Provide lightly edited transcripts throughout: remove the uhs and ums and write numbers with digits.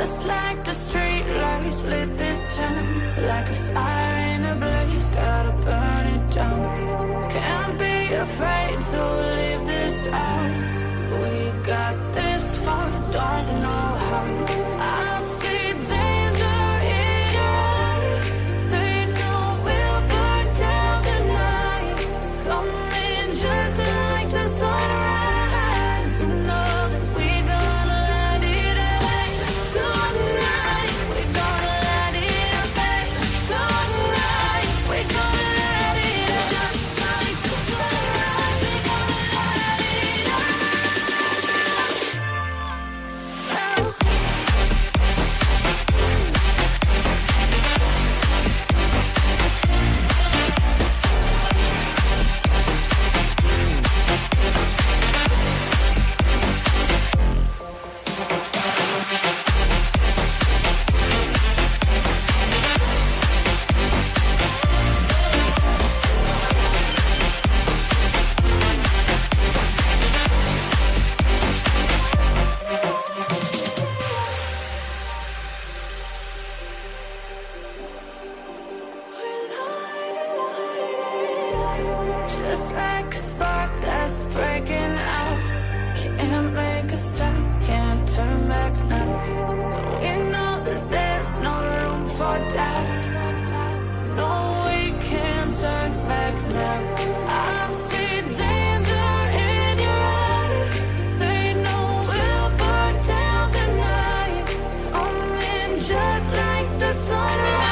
Just like the street lights lit this town, like a fire in a blaze, gotta burn it down. Can't be afraid to leave this out. We got this far, don't know how. I see danger in your eyes. They know we'll burn down the night. Coming just like the sunrise. You know that we gonna let it away. Tonight, we gonna let it away. Tonight, we gonna let it away. Just like the sunrise, we gonna let it away. Just like a spark that's breaking out. Can't make a stop, can't turn back now. We know that there's no room for doubt. No, we can't turn back now. I see danger in your eyes. They know we'll burn down the night. Coming just like the sunrise.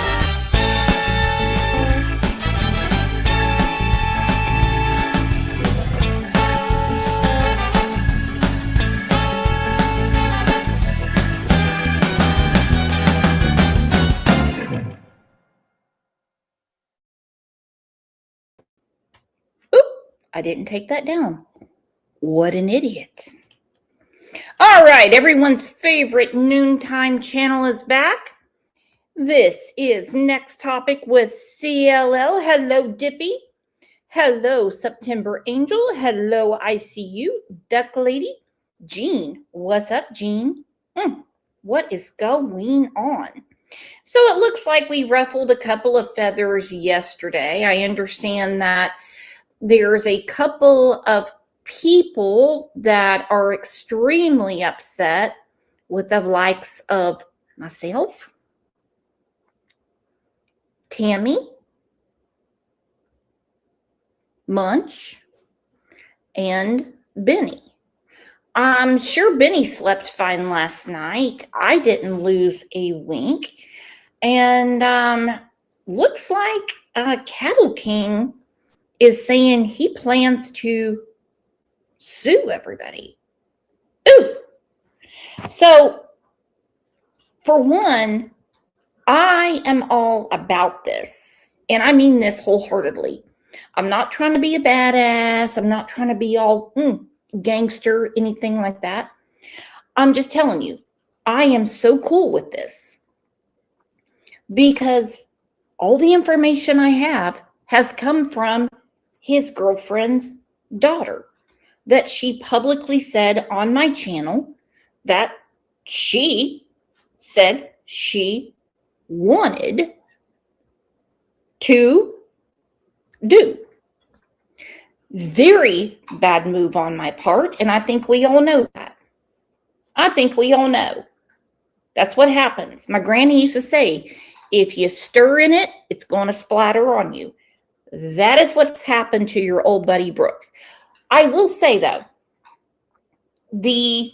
I didn't take that down. What an idiot. All right, everyone's favorite noontime channel is back. This is Next Topic with CLL. Hello, Dippy. Hello, September Angel. Hello, ICU. Duck Lady. Jean. What's up, Jean? What is going on? So it looks like we ruffled a couple of feathers yesterday. I understand that there's a couple of people that are extremely upset with the likes of myself, Tammy, Munch, and Benny. I'm sure Benny slept fine last night. I didn't lose a wink. And looks like Cattle King is saying he plans to sue everybody. Ooh. So, for one, I am all about this. And I mean this wholeheartedly. I'm not trying to be a badass. I'm not trying to be all gangster, anything like that. I'm just telling you, I am so cool with this. Because all the information I have has come from his girlfriend's daughter, that she publicly said on my channel that she said she wanted to do. Very bad move on my part, and I think we all know that. I think we all know. That's what happens. My granny used to say, if you stir in it, it's going to splatter on you. That is what's happened to your old buddy Brooks. I will say, though, the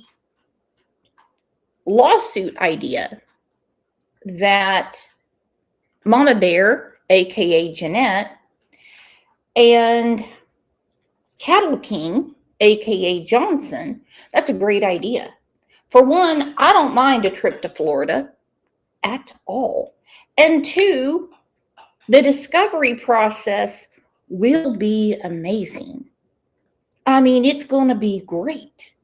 lawsuit idea that Mama Bear, a.k.a. Jeanette, and Cattle King, a.k.a. Johnson, that's a great idea. For one, I don't mind a trip to Florida at all. And two, the discovery process will be amazing. I mean, it's going to be great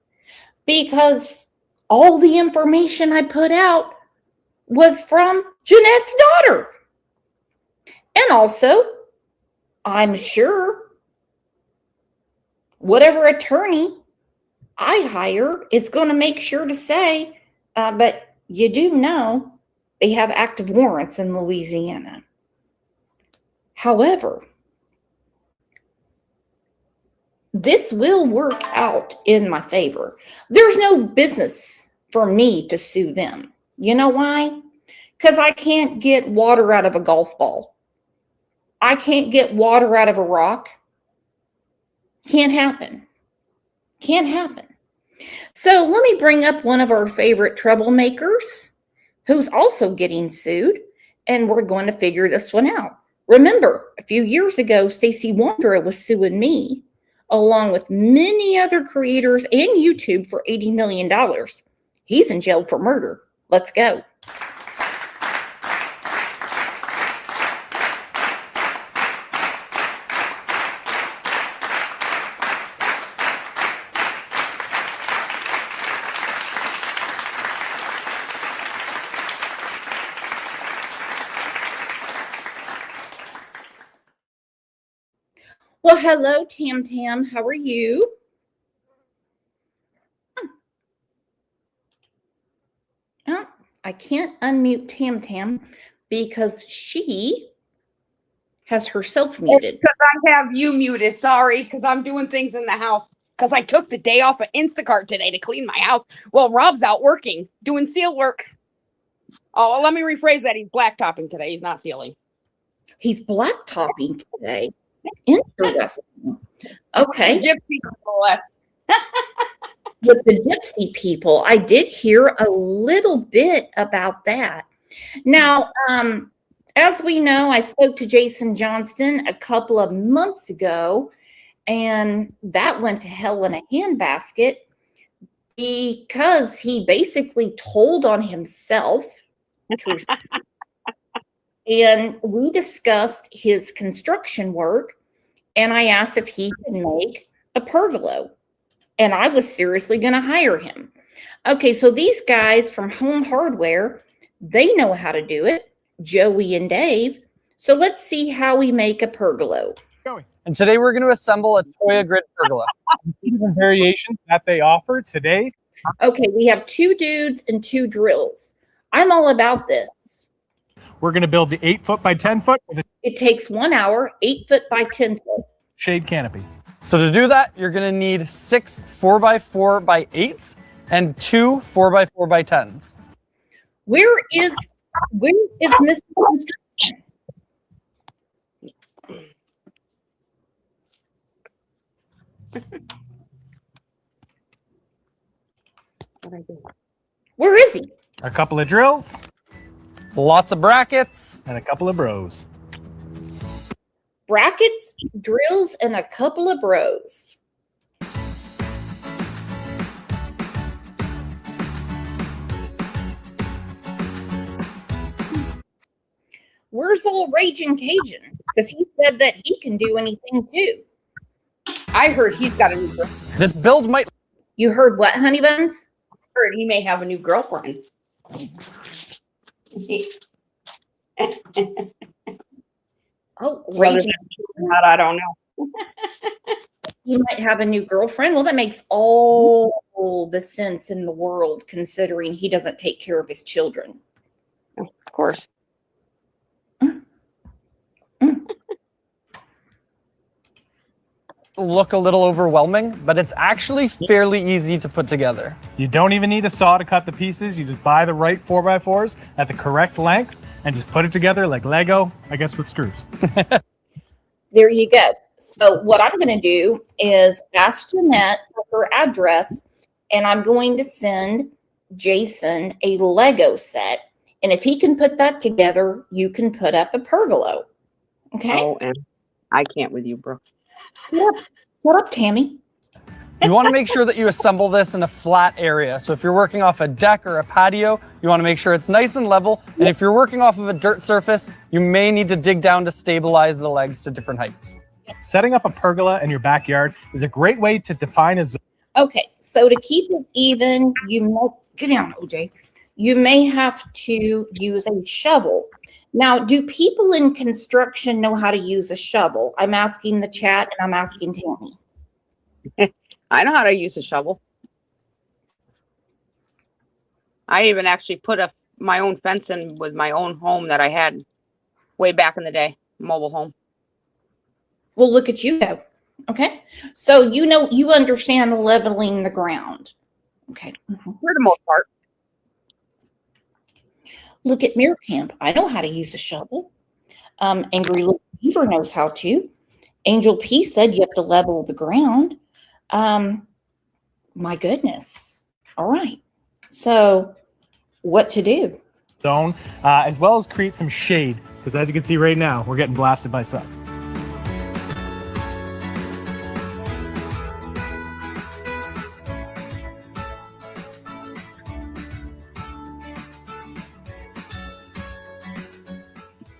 because all the information I put out was from Jeanette's daughter. And also, I'm sure whatever attorney I hire is going to make sure to say, but you do know they have active warrants in Louisiana. However, this will work out in my favor. There's no business for me to sue them. You know why? Because I can't get water out of a golf ball. I can't get water out of a rock. Can't happen. Can't happen. So let me bring up one of our favorite troublemakers who's also getting sued, and we're going to figure this one out. Remember, a few years ago, Stacey Wondra was suing me, along with many other creators and YouTube, for $80 million. He's in jail for murder. Let's go. Well, hello, Tam Tam. How are you? Oh, I can't unmute Tam Tam because she has herself muted. Because I have you muted. Sorry, because I'm doing things in the house. Because I took the day off of Instacart today to clean my house. Well, Rob's out working, doing seal work. Oh, let me rephrase that. He's blacktopping today. He's not sealing. He's blacktopping today. Interesting. Okay. Gypsy With the gypsy people, I did hear a little bit about that. Now, as we know, I spoke to Jason Johnston a couple of months ago, and that went to hell in a handbasket because he basically told on himself. And we discussed his construction work, and I asked if he could make a pergola, and I was seriously going to hire him. Okay, so these guys from Home Hardware, they know how to do it, Joey and Dave. So let's see how we make a pergola. And today we're going to assemble a Toya Grid pergola. Different variations that they offer today. Okay, we have 2 dudes and 2 drills. I'm all about this. We're going to build the 8-foot by 10-foot with a It takes 1 hour, 8 foot by 10 foot. shade canopy. So to do that, you're going to need 6 4x4x8s and 2 4x4x10s. Where is Mr. Construction? Where is he? A couple of drills Lots of brackets. and a couple of bros. Brackets, drills, and a couple of bros. Where's old Raging Cajun? Because he said that he can do anything too. I heard he's got a new girlfriend. This build might You heard what, honey buns? Heard he may have a new girlfriend. Oh, Whether Raging. that's true or not, I don't know. He might have a new girlfriend. Well, that makes all the sense in the world, considering he doesn't take care of his children. Of course. look a little overwhelming, but it's actually fairly easy to put together. You don't even need a saw to cut the pieces. You just buy the right 4x4s at the correct length and just put it together like Lego, I guess with screws. There you go. So what I'm going to do is ask Jeanette for her address, and I'm going to send Jason a Lego set. And if he can put that together, you can put up a pergola. Okay? Oh, and I can't with you, bro. Yep. Shut up, Tammy. You want to make sure that you assemble this in a flat area. So if you're working off a deck or a patio, you want to make sure it's nice and level. And if you're working off of a dirt surface, you may need to dig down to stabilize the legs to different heights. Setting up a pergola in your backyard is a great way to define a zone. Okay, so to keep it even, you may get down, OJ. You may have to use a shovel. Now, do people in construction know how to use a shovel? I'm asking the chat and I'm asking Tammy. I know how to use a shovel. I even actually put my own fence in with my own home that I had way back in the day, mobile home. Well, look at you go. Okay. So you understand leveling the ground. Okay. For the most part. Look at Mirror Camp. I know how to use a shovel. Angry Little Beaver knows how to. Angel P said you have to level the ground. My goodness. All right. So what to do? Zone, as well as create some shade, because as you can see right now, we're getting blasted by sun.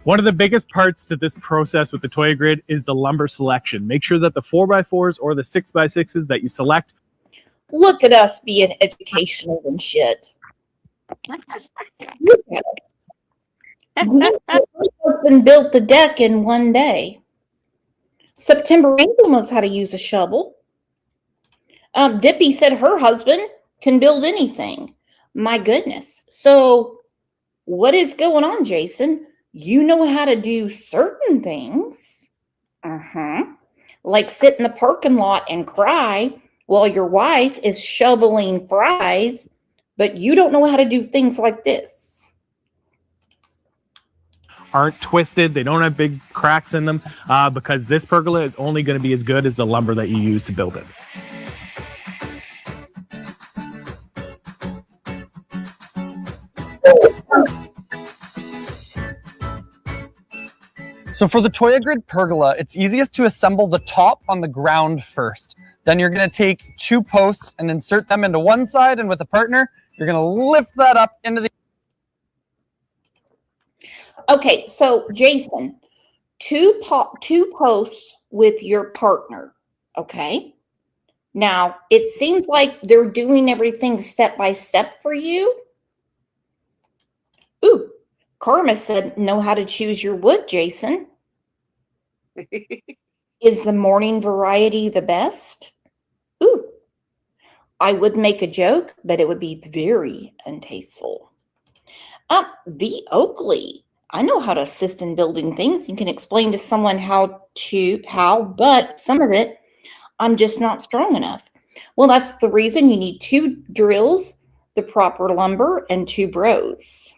One of the biggest parts to this process with the Toya Grid is the lumber selection. Make sure that the 4x4s or the 6x6s that you select. Look at us being educational and shit. Look at us. My husband built the deck in one day. September Angel knows how to use a shovel. Dippy said her husband can build anything. My goodness. So what is going on, Jason? You know how to do certain things. Like sit in the parking lot and cry while your wife is shoveling fries, but you don't know how to do things like this. Aren't twisted. They don't have big cracks in them because this pergola is only going to be as good as the lumber that you use to build it. So for the Toya Grid pergola, it's easiest to assemble the top on the ground first. Then you're going to take 2 posts and insert them into one side, and with a partner, you're going to lift that up into the... Okay, so Jason, two posts with your partner, okay? Now, it seems like they're doing everything step by step for you. Ooh, Karma said, know how to choose your wood, Jason. Is the morning variety the best? Ooh, I would make a joke, but it would be very untasteful. The Oakley. I know how to assist in building things. You can explain to someone how, but some of it, I'm just not strong enough. Well, that's the reason you need 2 drills, the proper lumber, and 2 bros.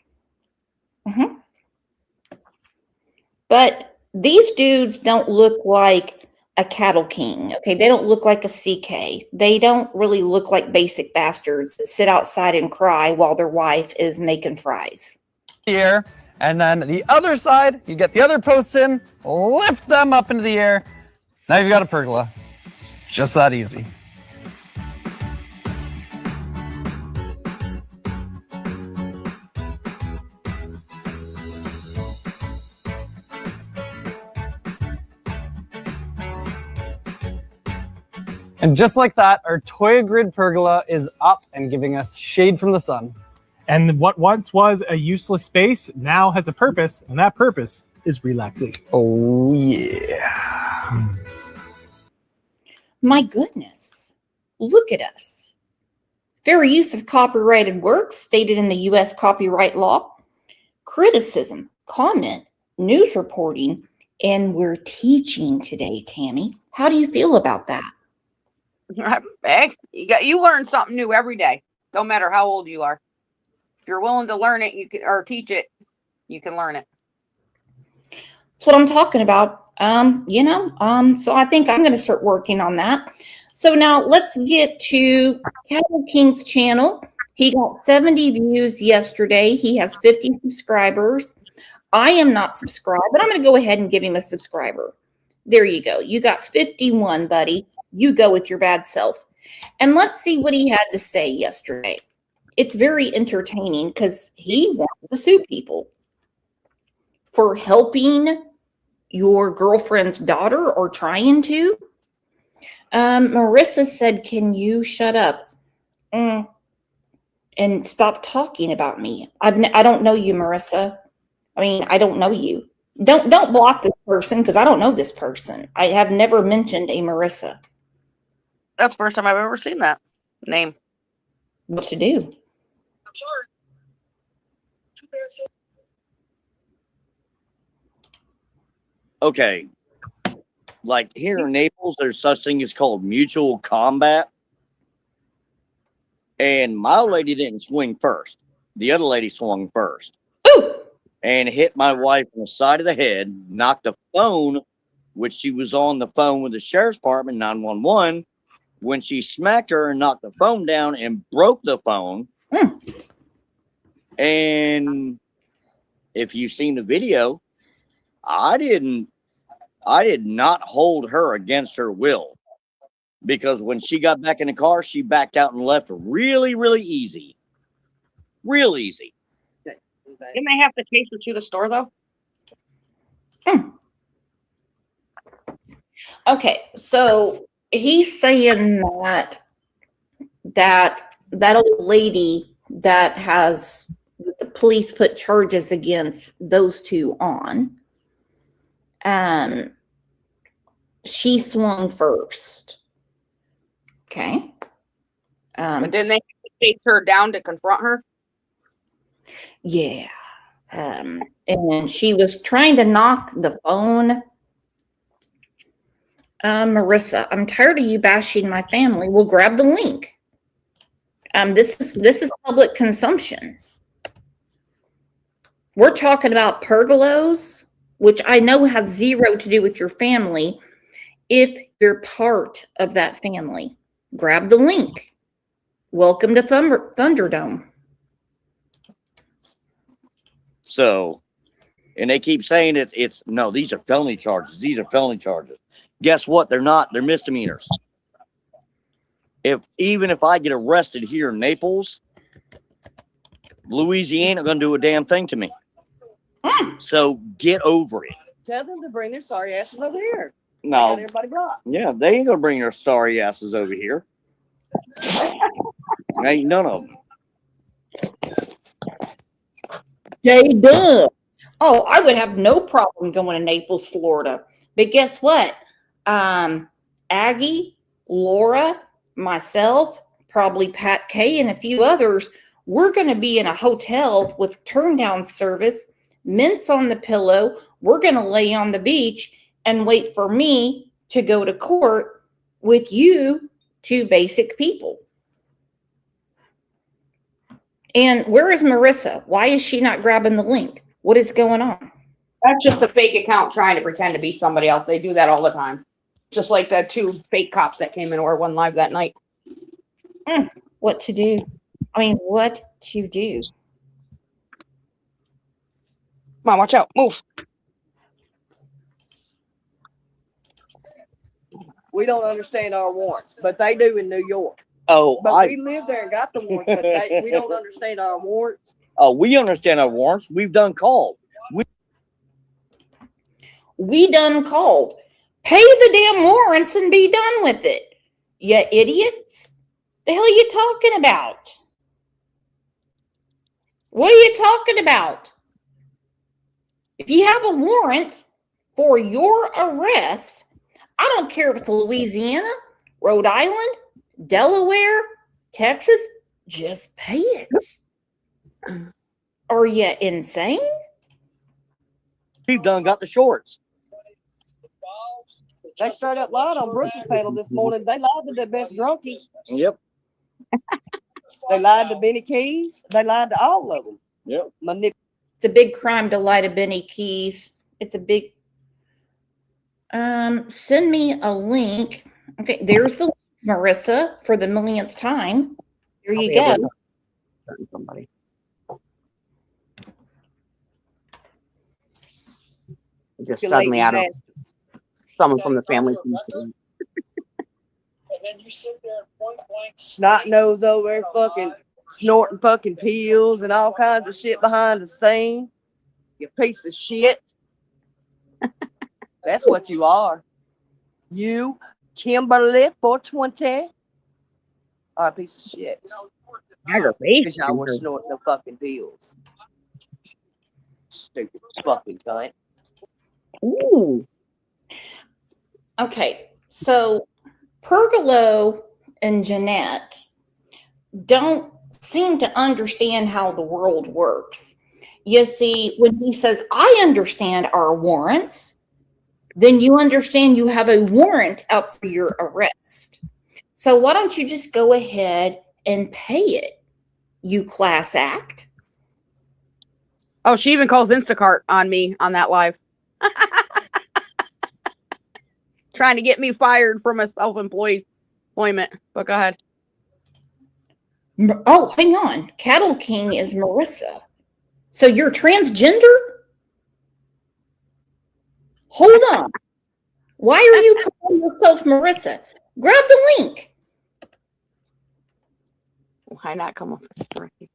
But these dudes don't look like a cattle king, okay? They don't look like a CK. They don't really look like basic bastards that sit outside and cry while their wife is making fries. air, and then the other side, you get the other posts in, lift them up into the air. Now you've got a pergola. It's just that easy. And just like that, our Toya Grid pergola is up and giving us shade from the sun. And what once was a useless space now has a purpose, and that purpose is relaxation. Oh, yeah. My goodness, look at us. Fair use of copyrighted works stated in the U.S. copyright law, criticism, comment, news reporting, and we're teaching today, Tammy. How do you feel about that? Hey, you learn something new every day. Don't matter how old you are. If you're willing to learn it, you can, or teach it, you can learn it. That's what I'm talking about. So I think I'm going to start working on that. So now let's get to Cattle King's channel. He got 70 views yesterday. He has 50 subscribers. I am not subscribed, but I'm going to go ahead and give him a subscriber. There you go. You got 51, buddy. You go with your bad self. And let's see what he had to say yesterday. It's very entertaining because he wants to sue people for helping your girlfriend's daughter or trying to. Marissa said, can you shut up and stop talking about me? I don't know you, Marissa. I mean, I don't know you. Don't block this person because I don't know this person. I have never mentioned a Marissa. That's the first time I've ever seen that name. What to do? I'm sorry. Okay, like here in Naples, there's such thing as called mutual combat. And my lady didn't swing first. The other lady swung first. Ooh. And hit my wife on the side of the head, knocked the phone, which she was on the phone with the sheriff's department, 911, when she smacked her and knocked the phone down and broke the phone. And if you've seen the video, I did not hold her against her will, because when she got back in the car, she backed out and left really, really easy. Real easy. Didn't they have to chase her to the store though? Okay, so he's saying that old lady that the police put charges against those two on, she swung first. Okay. But didn't they chase her down to confront her? Yeah. And she was trying to knock the phone. Marissa, I'm tired of you bashing my family. We'll grab the link. This is public consumption. We're talking about pergolos, which I know has zero to do with your family. If you're part of that family, grab the link. Welcome to Thunderdome. So, and they keep saying it's no, these are felony charges. These are felony charges. Guess what? They're not. They're misdemeanors. Even if I get arrested here in Naples, Louisiana ain't gonna do a damn thing to me. So get over it. Tell them to bring their sorry asses over here. No, Everybody blocked. yeah, they ain't gonna bring their sorry asses over here. Ain't none of them. They do. Oh, I would have no problem going to Naples, Florida. But guess what? Aggie, Laura, myself, probably Pat K, and a few others, we're going to be in a hotel with turn down service, mints on the pillow. We're going to lay on the beach and wait for me to go to court with you two basic people. And where is Marissa? Why is she not grabbing the link? What is going on? That's just a fake account trying to pretend to be somebody else. They do that all the time. Just like the two fake cops that came in or one live that night. What to do? I mean, what to do? Come on, watch out. Move. We don't understand our warrants, but they do in New York. Oh, But we live there and got the warrants, but we don't understand our warrants. we understand our warrants. We've done calls. We done called. Pay the damn warrants and be done with it. You idiots. The hell are you talking about? What are you talking about? If you have a warrant for your arrest, I don't care if it's Louisiana, Rhode Island, Delaware, Texas, just pay it. Are you insane? We've done got the shorts. They straight up lied on Brooks's panel this morning. They lied to their best drunkies. Yep. They lied to Benny Keys. They lied to all of them. Yep. It's a big crime to lie to Benny Keys. It's a big. Send me a link. Okay, there's the link, Marissa, for the millionth time. Here you go. Somebody. Just suddenly out of someone from the family. And then you sit there and point blank snot nose over there fucking snorting fucking pills and all kinds of shit behind the scene. You piece of shit. That's what you are. You, Kimberly 420. Are a piece of shit. Because y'all were snorting the fucking pills. Stupid fucking cunt. Ooh. Okay, so Pergolo and Jeanette don't seem to understand how the world works. You see, when he says, I understand our warrants, then you understand you have a warrant out for your arrest. So why don't you just go ahead and pay it, you class act? Oh, she even calls Instacart on me on that live. Trying to get me fired from a self-employment. But go ahead. Oh, hang on. Cattle King is Marissa. So you're transgender? Hold on. Why are you calling yourself Marissa? Grab the link. Why not come up right here?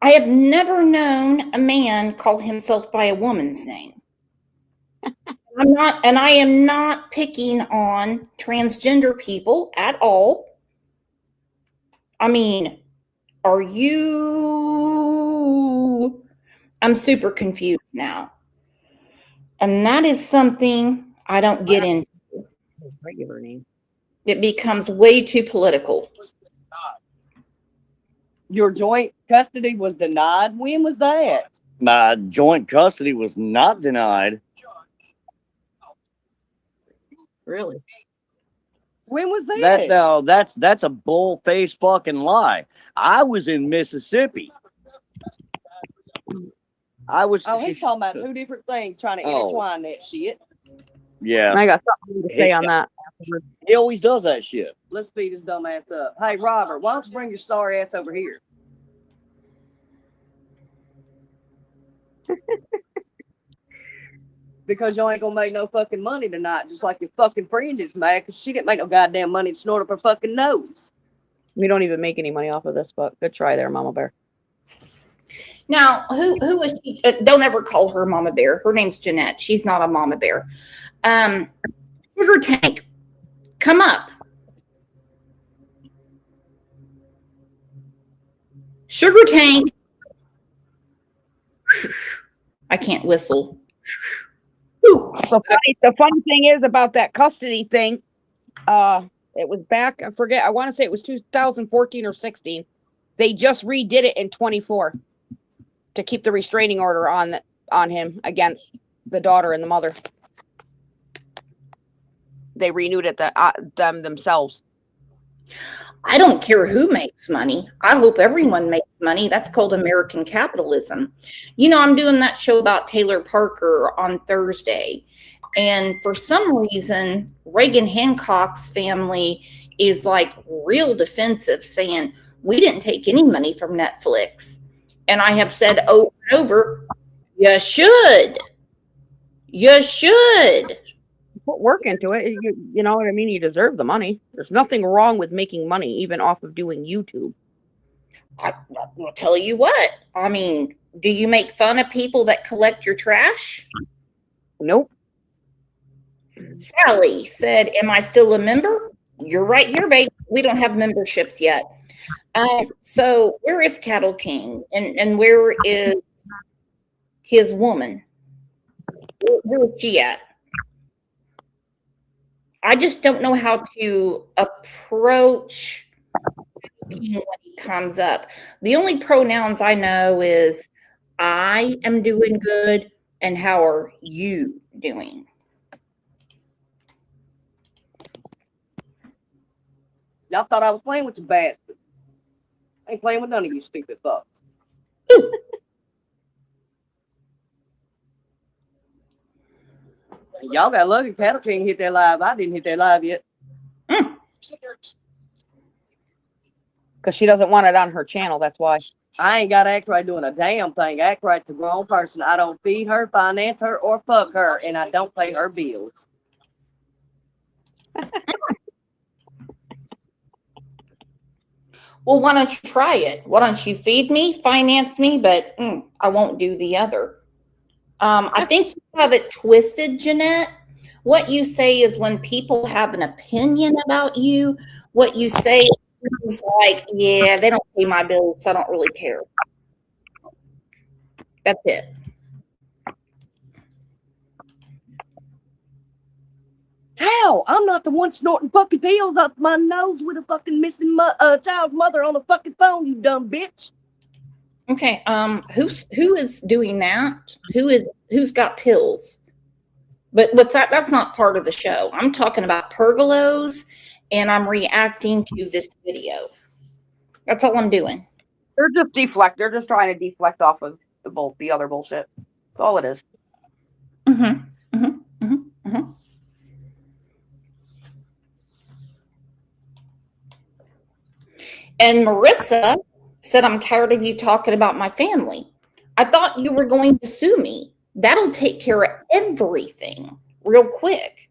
I have never known a man call himself by a woman's name. I am not picking on transgender people at all. I mean, are you? I'm super confused now. And that is something I don't get into. Regular name. It becomes way too political. Your joint custody was denied. When was that? My joint custody was not denied. Really? When was that? That's a bull-faced fucking lie. I was in Mississippi. He's talking about two different things, trying to intertwine that shit. Yeah. I got something to say on that. He always does that shit. Let's speed his dumb ass up. Hey, Robert, why don't you bring your sorry ass over here? Because you ain't gonna make no fucking money tonight, just like your fucking friend is mad because she didn't make no goddamn money to snort up her fucking nose. We don't even make any money off of this, but good try there, Mama Bear. Now, who is she? Don't ever call her Mama Bear. Her name's Jeanette. She's not a Mama Bear. Sugar Tank, come up. Sugar Tank. I can't whistle. The funny thing is about that custody thing. It was back. I forget. I want to say it was 2014 or 16. They just redid it in 24 to keep the restraining order on him against the daughter and the mother. They renewed it themselves. I don't care who makes money. I hope everyone makes money. That's called American capitalism. You know, I'm doing that show about Taylor Parker on Thursday. And for some reason, Reagan Hancock's family is like real defensive, saying, we didn't take any money from Netflix. And I have said over and over, you should. You should. Put work into it. You know what I mean? You deserve the money. There's nothing wrong with making money, even off of doing YouTube. I will tell you what. I mean, do you make fun of people that collect your trash? Nope. Sally said, am I still a member? You're right here, babe. We don't have memberships yet. So where is Cattle King? And where is his woman? Where is she at? I just don't know how to approach when he comes up. The only pronouns I know is I am doing good and how are you doing? Y'all thought I was playing with you bastards. I ain't playing with none of you stupid fucks. Y'all got lucky. Cattle King hit that live. I didn't hit that live yet. Because she doesn't want it on her channel. That's why. I ain't got Act-Right doing a damn thing. Act-Right's a grown person. I don't feed her, finance her, or fuck her, and I don't pay her bills. Well, why don't you try it? Why don't you feed me, finance me, but I won't do the other. I think you have it twisted, Jeanette. What you say is when people have an opinion about you, what you say is like, yeah, they don't pay my bills, so I don't really care. That's it. How? I'm not the one snorting fucking pills up my nose with a fucking missing child's mother on the fucking phone, you dumb bitch. Okay. Who is doing that? Who's got pills? But what's that? That's not part of the show. I'm talking about pergolos, and I'm reacting to this video. That's all I'm doing. They're just deflect. They're just trying to deflect off of the other bullshit. That's all it is. Mm-hmm. Mm-hmm. Mm-hmm. Mm-hmm. And Marissa said, I'm tired of you talking about my family. I thought you were going to sue me. That'll take care of everything real quick.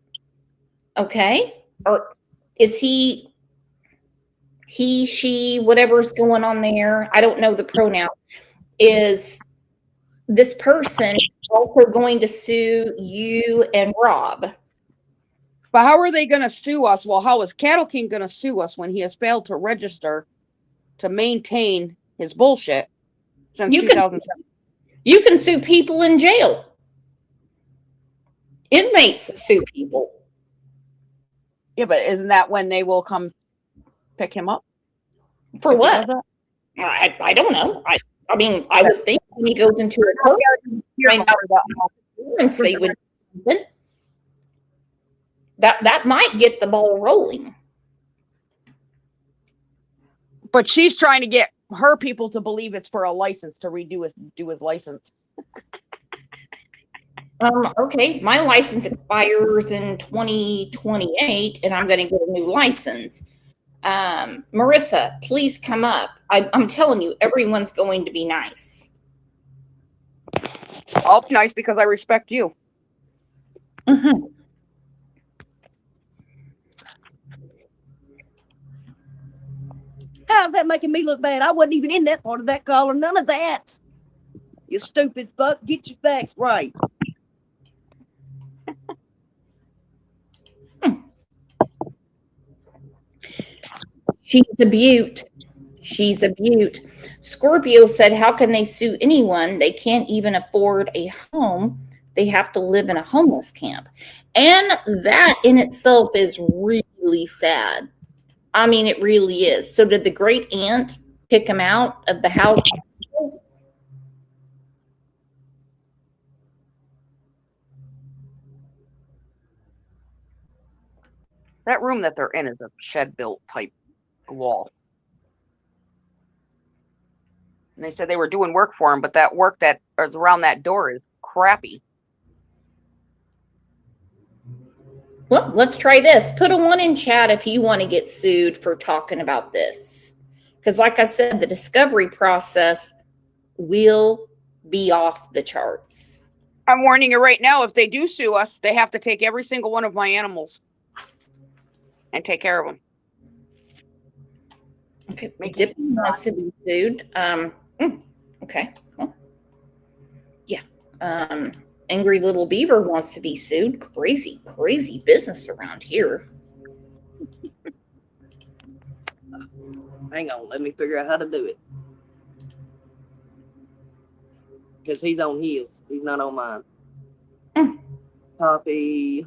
Okay? Or is he, she, whatever's going on there? I don't know the pronoun. Is this person also going to sue you and Rob? But how are they going to sue us? Well, how is Cattle King going to sue us when he has failed to register to maintain his bullshit since 2007? You can sue people in jail. Inmates sue people. Yeah, but isn't that when they will come pick him up? For what? I don't know. I mean, I would think when he goes into a court, they would. That might get the ball rolling. But she's trying to get her people to believe it's for a license to do his license. Okay, my license expires in 2028, and I'm going to get a new license. Marissa, please come up. I'm telling you, everyone's going to be nice. I'll be nice because I respect you. Mm-hmm. How's that making me look bad? I wasn't even in that part of that call or none of that. You stupid fuck. Get your facts right. She's a beaut. She's a beaut. Scorpio said, how can they sue anyone? They can't even afford a home. They have to live in a homeless camp. And that in itself is really sad. I mean, it really is. So did the great aunt kick him out of the house? That room that they're in is a shed-built type wall. And they said they were doing work for him, but that work that is around that door is crappy. Well, let's try this. Put a 1 in chat if you want to get sued for talking about this. Because like I said, the discovery process will be off the charts. I'm warning you right now, if they do sue us, they have to take every single one of my animals and take care of them. Okay, Dippy wants to be sued. Okay. Well, yeah. Angry Little Beaver wants to be sued. Crazy, crazy business around here. Hang on, let me figure out how to do it. Because he's on his. He's not on mine. Copy.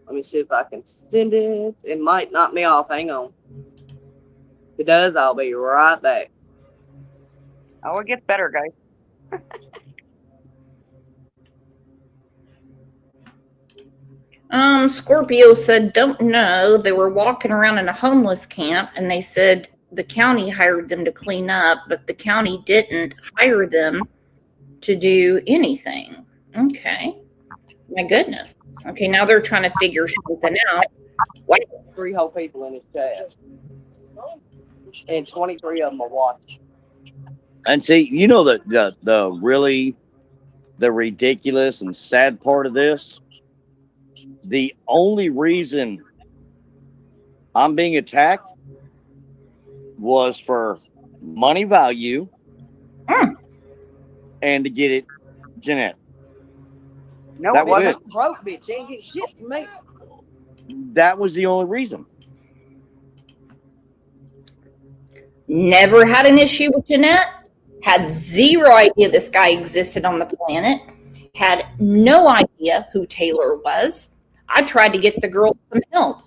Let me see if I can send it. It might knock me off. Hang on. If it does, I'll be right back. Oh, it gets better, guys. Scorpio said, don't know. They were walking around in a homeless camp and they said the county hired them to clean up, but the county didn't hire them to do anything. Okay. My goodness. Okay, now they're trying to figure something out. What? 3 whole people in his chat. And 23 of them are watching. And see, you know the really the ridiculous and sad part of this. The only reason I'm being attacked was for money value and to get it Jeanette. No, That it was wasn't. it. Broke bitch, ain't get shit from me. That was the only reason. Never had an issue with Jeanette. Had zero idea this guy existed on the planet. Had no idea who Taylor was. I tried to get the girl some help.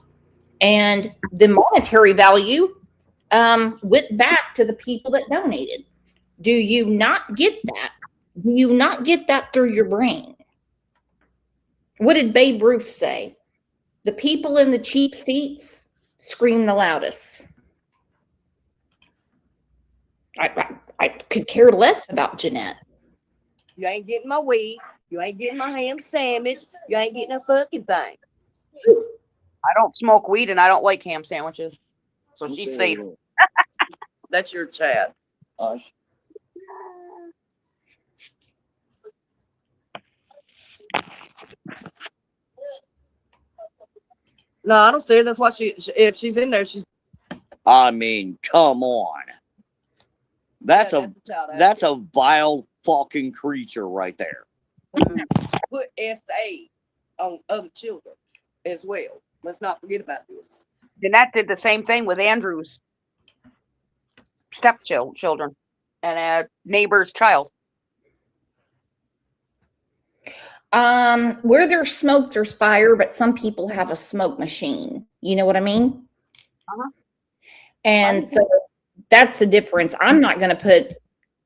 And the monetary value went back to the people that donated. Do you not get that? Do you not get that through your brain? What did Babe Ruth say? The people in the cheap seats scream the loudest. I could care less about Jeanette. You ain't getting my weed. You ain't getting my ham sandwich. You ain't getting a fucking thing. I don't smoke weed and I don't like ham sandwiches. So she's safe. That's your chat. No, I don't see her. That's why if she's in there, she's. I mean, come on. That's Yeah, a child that's a vile fucking creature right there. Put SA on other children as well. Let's not forget about this. Jeanette did the same thing with Andrew's stepchildren and a neighbor's child. Where there's smoke, there's fire, but some people have a smoke machine. You know what I mean? Uh-huh. And so that's the difference. I'm not going to put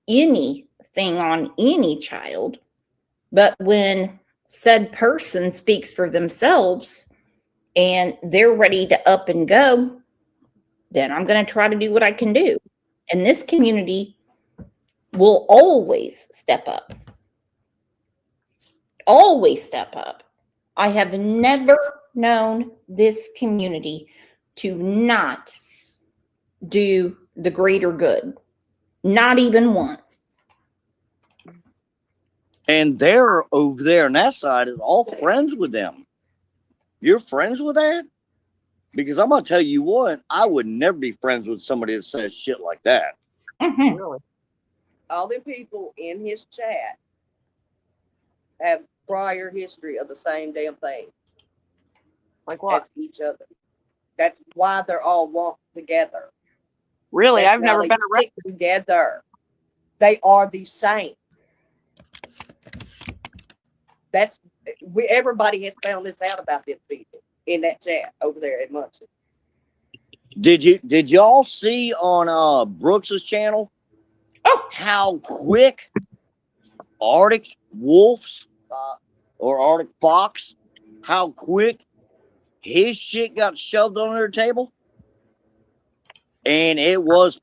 anything on any child, but when said person speaks for themselves and they're ready to up and go, then I'm going to try to do what I can do. And this community will always step up. Always step up. I have never known this community to not do the greater good. Not even once. And they're over there on that side is all friends with them. You're friends with that? Because I'm gonna tell you what, I would never be friends with somebody that says shit like that. Mhm. Really? All the people in his chat have prior history of the same damn thing Like what? as each other. That's why they're all walked together. Really? That's I've why never they been around. stick together. They are the same. Everybody has found this out about this people in that chat over there at Munson. Did y'all see on Brooks's channel how quick Arctic wolves or Arctic fox, how quick his shit got shoved on their table? And it was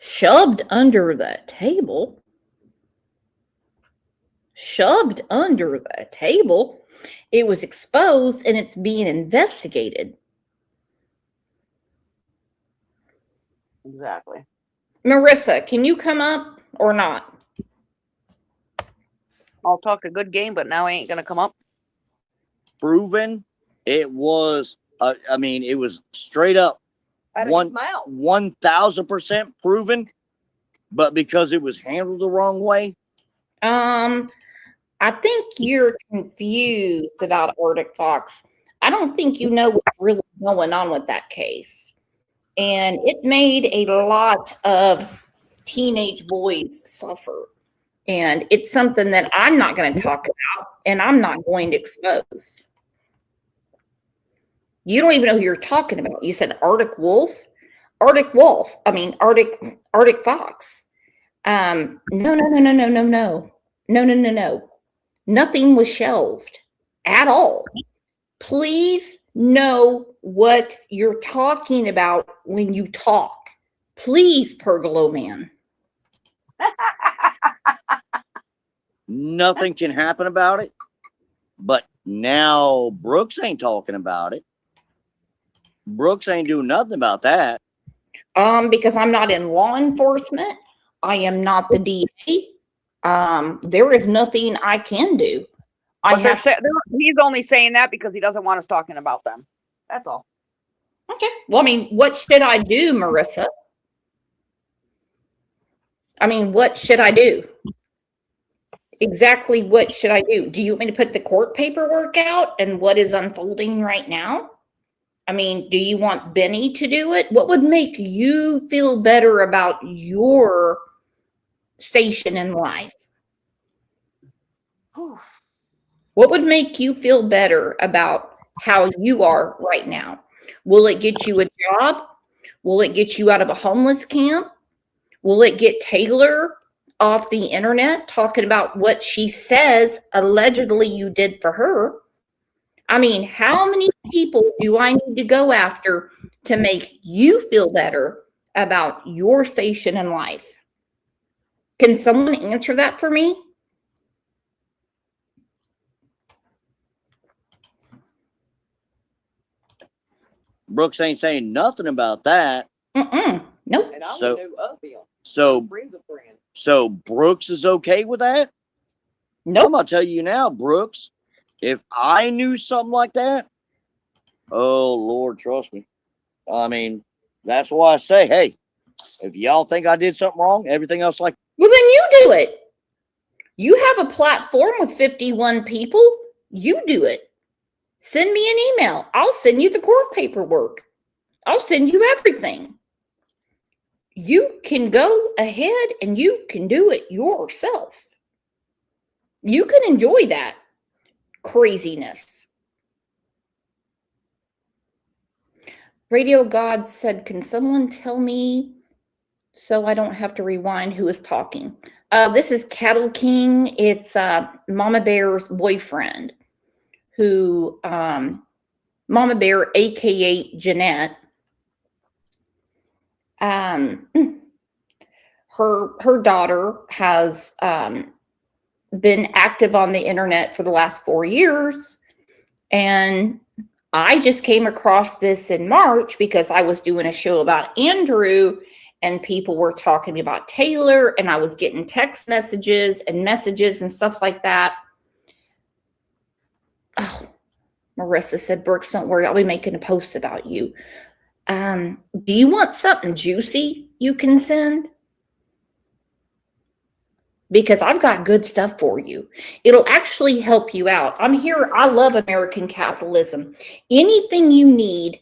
Shoved under the table. Shoved under the table. It was exposed and it's being investigated. Exactly. Marissa, can you come up or not? I'll talk a good game, but now I ain't gonna come up. proven. It was I mean, it was straight up Out of his mouth. 1000% proven, but because it was handled the wrong way. I think you're confused about Arctic Fox. I don't think you know what's really going on with that case. And it made a lot of teenage boys suffer. And it's something that I'm not going to talk about and I'm not going to expose. You don't even know who you're talking about. You said Arctic Wolf? Arctic Wolf. I mean, Arctic Fox. No. Nothing was shelved at all. Please know what you're talking about when you talk. Please, Pergolo Man. Nothing can happen about it. But now Brooks ain't talking about it. Brooks ain't doing nothing about that. Because I'm not in law enforcement. I am not the DA. There is nothing I can do. He's only saying that because he doesn't want us talking about them. That's all. Okay. Well, I mean, what should I do, Marissa? I mean, what should I do? Exactly what should I do? Do you want me to put the court paperwork out and what is unfolding right now? I mean, do you want Benny to do it? What would make you feel better about your station in life? What would make you feel better about how you are right now? Will it get you a job? Will it get you out of a homeless camp? Will it get Taylor off the internet talking about what she says allegedly you did for her? I mean, how many people do I need to go after to make you feel better about your station in life? Can someone answer that for me? Brooks ain't saying nothing about that. Nope. And I So- knew of him. So, Friends of friends. so Brooks is okay with that? I'm Nope. gonna tell you now, Brooks. If I knew something like that, oh Lord, trust me. I mean, that's why I say, hey, if y'all think I did something wrong, everything else like Well, then you do it. You have a platform with 51 people. You do it. Send me an email. I'll send you the court paperwork. I'll send you everything. You can go ahead and you can do it yourself. You can enjoy that craziness. Radio God said, can someone tell me so I don't have to rewind who is talking? This is Cattle King. It's Mama Bear's boyfriend, who Mama Bear, aka Jeanette. Her daughter has been active on the internet for the last 4 years, and I just came across this in March because I was doing a show about Andrew, and people were talking to me about Taylor, and I was getting text messages and stuff like that. Oh, Marissa said, Brooks, don't worry, I'll be making a post about you. Do you want something juicy you can send? Because I've got good stuff for you. It'll actually help you out. I'm here. I love American capitalism. Anything you need,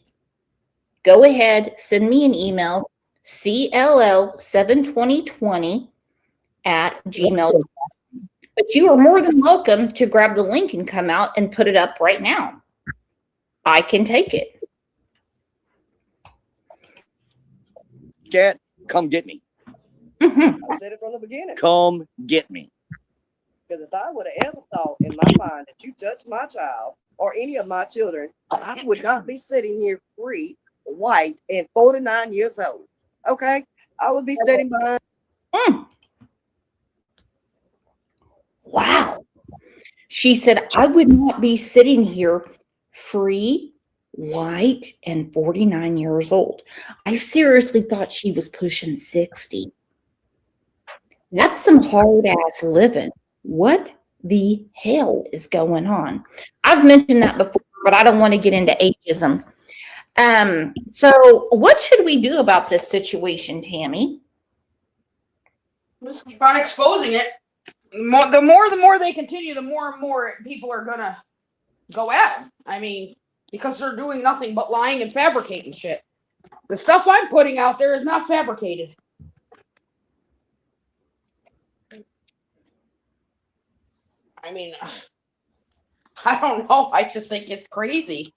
go ahead, send me an email, cll72020@gmail.com. But you are more than welcome to grab the link and come out and put it up right now. I can take it. cat, come get me. Mhm. I said it from the beginning. Come get me. Because if I would have ever thought in my mind that you touched my child or any of my children, I would not be sitting here free, white, and 49 years old. Okay? I would be sitting behind. Wow. She said, I would not be sitting here free, white, and 49 years old. I seriously thought she was pushing 60. That's some hard ass living. What the hell is going on? I've mentioned that before, but I don't want to get into ageism. So what should we do about this situation, Tammy? Just keep on exposing it. The more they continue, the more and more people are gonna go at them. I mean, because they're doing nothing but lying and fabricating shit. The stuff I'm putting out there is not fabricated. I mean, I don't know. I just think it's crazy.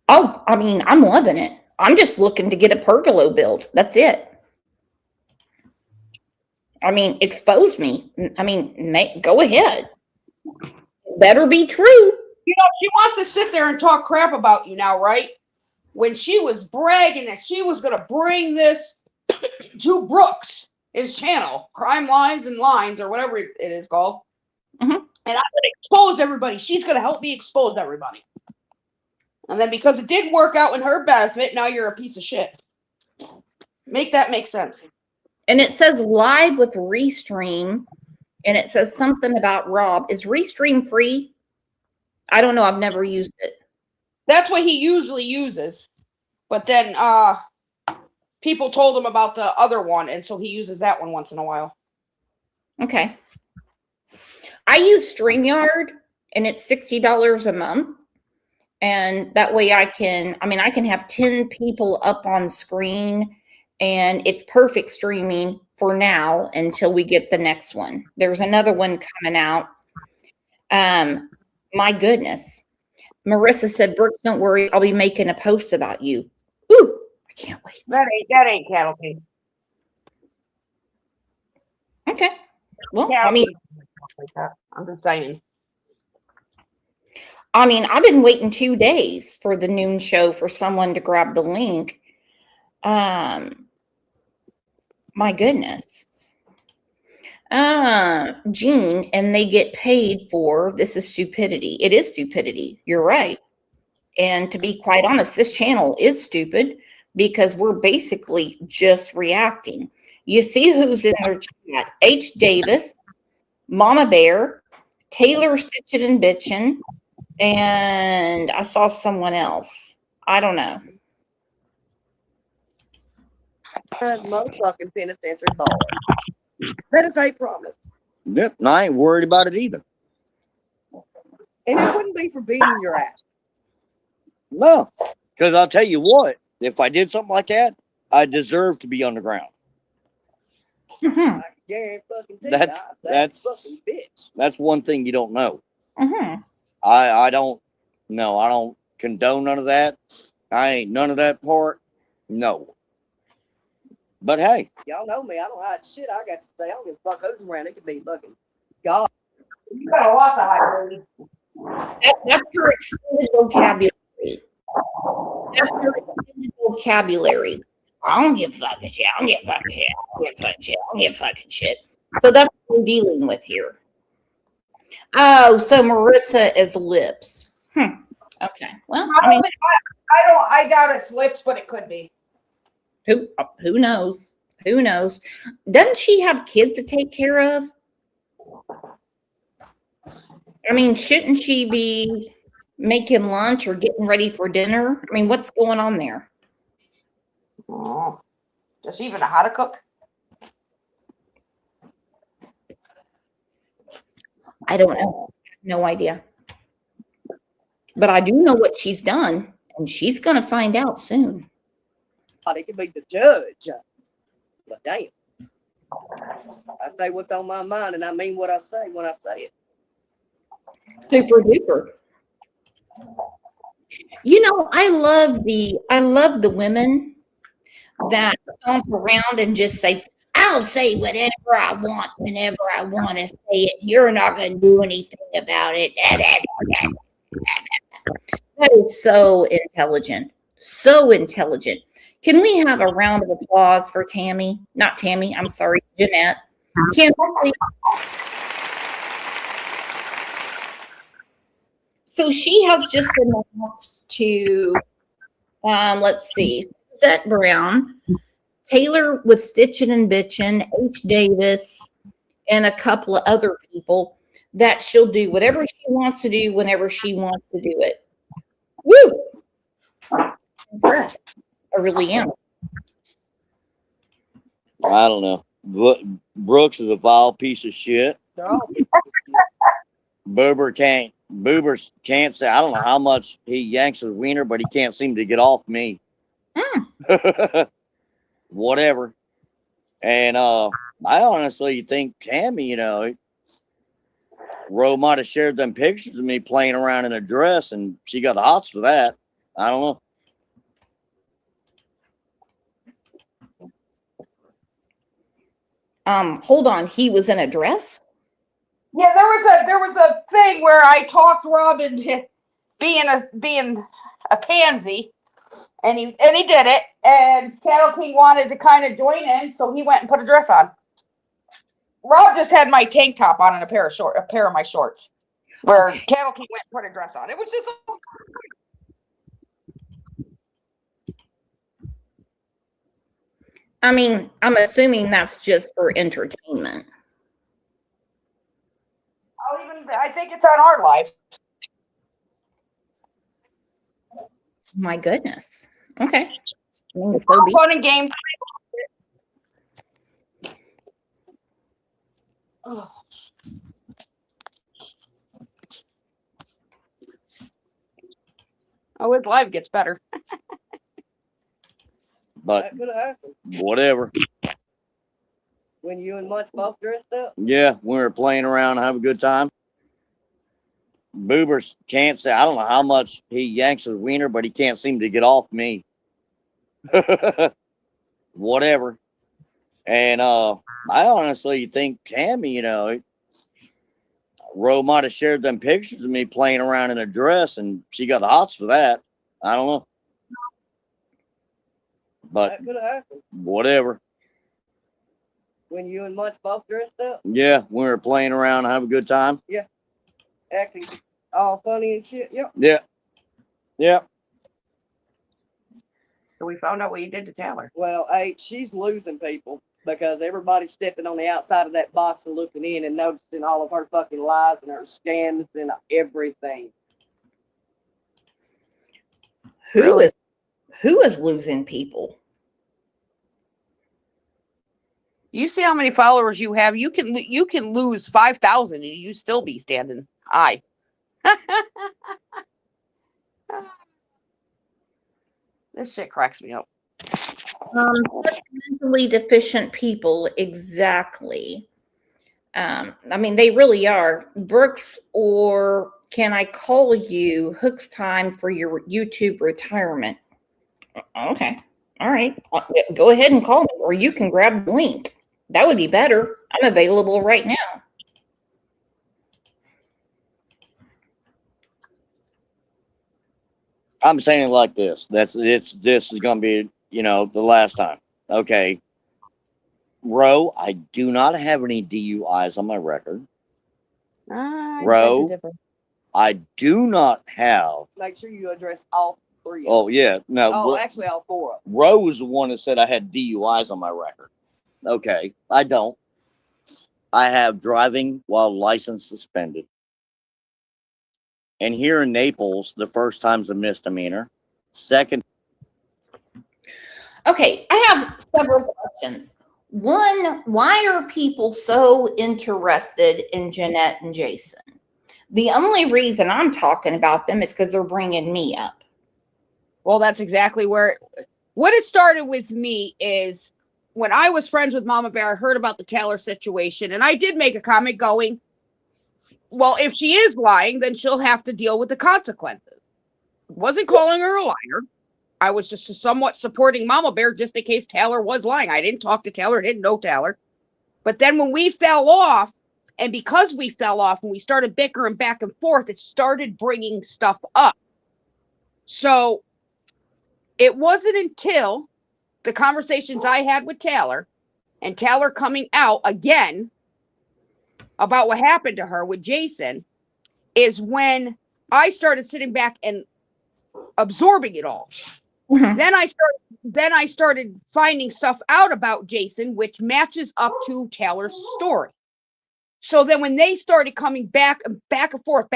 Oh, I mean, I'm loving it. I'm just looking to get a pergola built. That's it. I mean, expose me. I mean, go ahead. Better be true. You know, she wants to sit there and talk crap about you now, right? When she was bragging that she was going to bring this to Brooks, his channel, Crime Lines and Lines, or whatever it is called. Mhm. And I'm going to expose everybody. She's going to help me expose everybody. And then because it did work out in her benefit, now you're a piece of shit. Make that make sense. And it says live with Restream, and it says something about Rob. Is Restream free? I don't know. I've never used it. That's what he usually uses. But then people told him about the other one, and so he uses that one once in a while. Okay. I use StreamYard, and it's $60 a month. And that way I can have 10 people up on screen, and it's perfect streaming for now until we get the next one. There's another one coming out. My goodness. Marissa said, Brooks, don't worry. I'll be making a post about you. Ooh, I can't wait. That ain't Cattle King. Okay. Well, Cattle I mean, King like that. I'm just saying. I've been waiting 2 days for the noon show for someone to grab the link. My goodness. Gene, and they get paid for this is stupidity. It is stupidity. You're right. And to be quite honest, this channel is stupid because we're basically just reacting. You see who's in their chat. H. Davis, Mama Bear, Taylor Stitchin' and Bitchin', and I saw someone else. I don't know. Motherfucking penitentiary ball. That is a promise. Yep, and I ain't worried about it either. And it wouldn't be for beating your ass. No, because I'll tell you what, if I did something like that, I deserve to be underground. Mm-hmm. I guarantee fucking tell That's- you, that's- fucking bitch. That's one thing you don't know. Mm-hmm. I don't condone none of that. I ain't none of that part. No. But hey, Y'all know me. I don't hide shit. I got to say, I don't give a fuck who's around. It could be fucking God. You got a lot to hide, baby. That's your extended vocabulary. That's your extended vocabulary. I don't give fucking shit. I don't give fucking shit. I don't give fucking shit. I don't give fucking shit. So that's what we're dealing with here. Oh, so Marissa is lips. Okay. Well, I doubt it's lips, but it could be. who knows? Who knows? Doesn't she have kids to take care of? I mean, shouldn't she be making lunch or getting ready for dinner? I mean, what's going on there? Oh, does she even know how to cook? I don't know. No idea. But I do know what she's done, and she's going to find out soon. It could be the judge. But damn. I say what's on my mind, and I mean what I say when I say it. Super duper. You know, I love the women that stomp around and just say, I'll say whatever I want whenever I want to say it. You're not going to do anything about it. That is so intelligent. So intelligent. Can we have a round of applause for Tammy? Not Tammy, I'm sorry, Jeanette. Can we please? So she has just announced to, let's see, Seth Brown, Taylor with Stitchin' and Bitchin', H. Davis, and a couple of other people that she'll do whatever she wants to do whenever she wants to do it. Woo! I'm impressed. I really am. I don't know. Brooks is a vile piece of shit. They're all Boober can't say, I don't know how much he yanks his wiener, but he can't seem to get off me. Whatever. And I honestly think Tammy, Ro might have shared them pictures of me playing around in a dress, and she got the hots for that. I don't know. Hold on. He was in a dress? Yeah, there was a thing where I talked Rob into being a pansy, and he did it. And Cattle King wanted to kind of join in, so he went and put a dress on. Rob just had my tank top on and a pair of my shorts. Where Cattle King went and put a dress on. It was just. I mean, I'm assuming that's just for entertainment. I think it's on our life. My goodness. Okay. I mean, so be- Fun and games. Oh, his life gets better. But that could have happened whatever. when you and Munch both dressed up. Yeah, we were playing around, have a good time. Boobers can't say. I don't know how much he yanks his wiener, but he can't seem to get off me. Whatever. And I honestly think Tammy, you know, Ro might have shared them pictures of me playing around in a dress, and she got the hots for that. I don't know. But That could have happened whatever. when you and Munch both dressed up, Yeah, we were playing around, have a good time. acting all funny and shit. Yep. Yeah. Yeah. So we found out what you did to Taylor. Well, she's losing people because everybody's stepping on the outside of that box and looking in and noticing all of her fucking lies and her scams and everything. Who is losing people? You see how many followers you have? You can lose 5,000 and you still be standing high. This shit cracks me up. Such mentally deficient people, exactly. I mean, they really are. Brooks, or can I call you? Hook's time for your YouTube retirement. Okay. All right. Go ahead and call me, or you can grab the link. That would be better. I'm available right now. I'm saying it like this. This is gonna be, you know, the last time. Okay. Ro, I do not have any DUIs on my record. Ro, I do not have. Make sure you address all three. Oh yeah, no. Oh, actually, all four of them. Ro was the one that said I had DUIs on my record. Okay, I don't. I have driving while license suspended. And here in Naples, the first time's a misdemeanor. Second. Okay, I have several questions. One, why are people so interested in Jeanette and Jason? The only reason I'm talking about them is because they're bringing me up. Well, that's exactly what it started with me is when I was friends with Mama Bear, I heard about the Taylor situation, and I did make a comment going, well, if she is lying, then she'll have to deal with the consequences. Wasn't calling her a liar. I was just somewhat supporting Mama Bear just in case Taylor was lying. I didn't talk to Taylor, didn't know Taylor. But then when we fell off, and because we fell off and we started bickering back and forth, it started bringing stuff up. So it wasn't until the conversations I had with Taylor and Taylor coming out again about what happened to her with Jason is when I started sitting back and absorbing it all. Mhm. Then I started finding stuff out about Jason, which matches up to Taylor's story. So then when they started coming back and forth,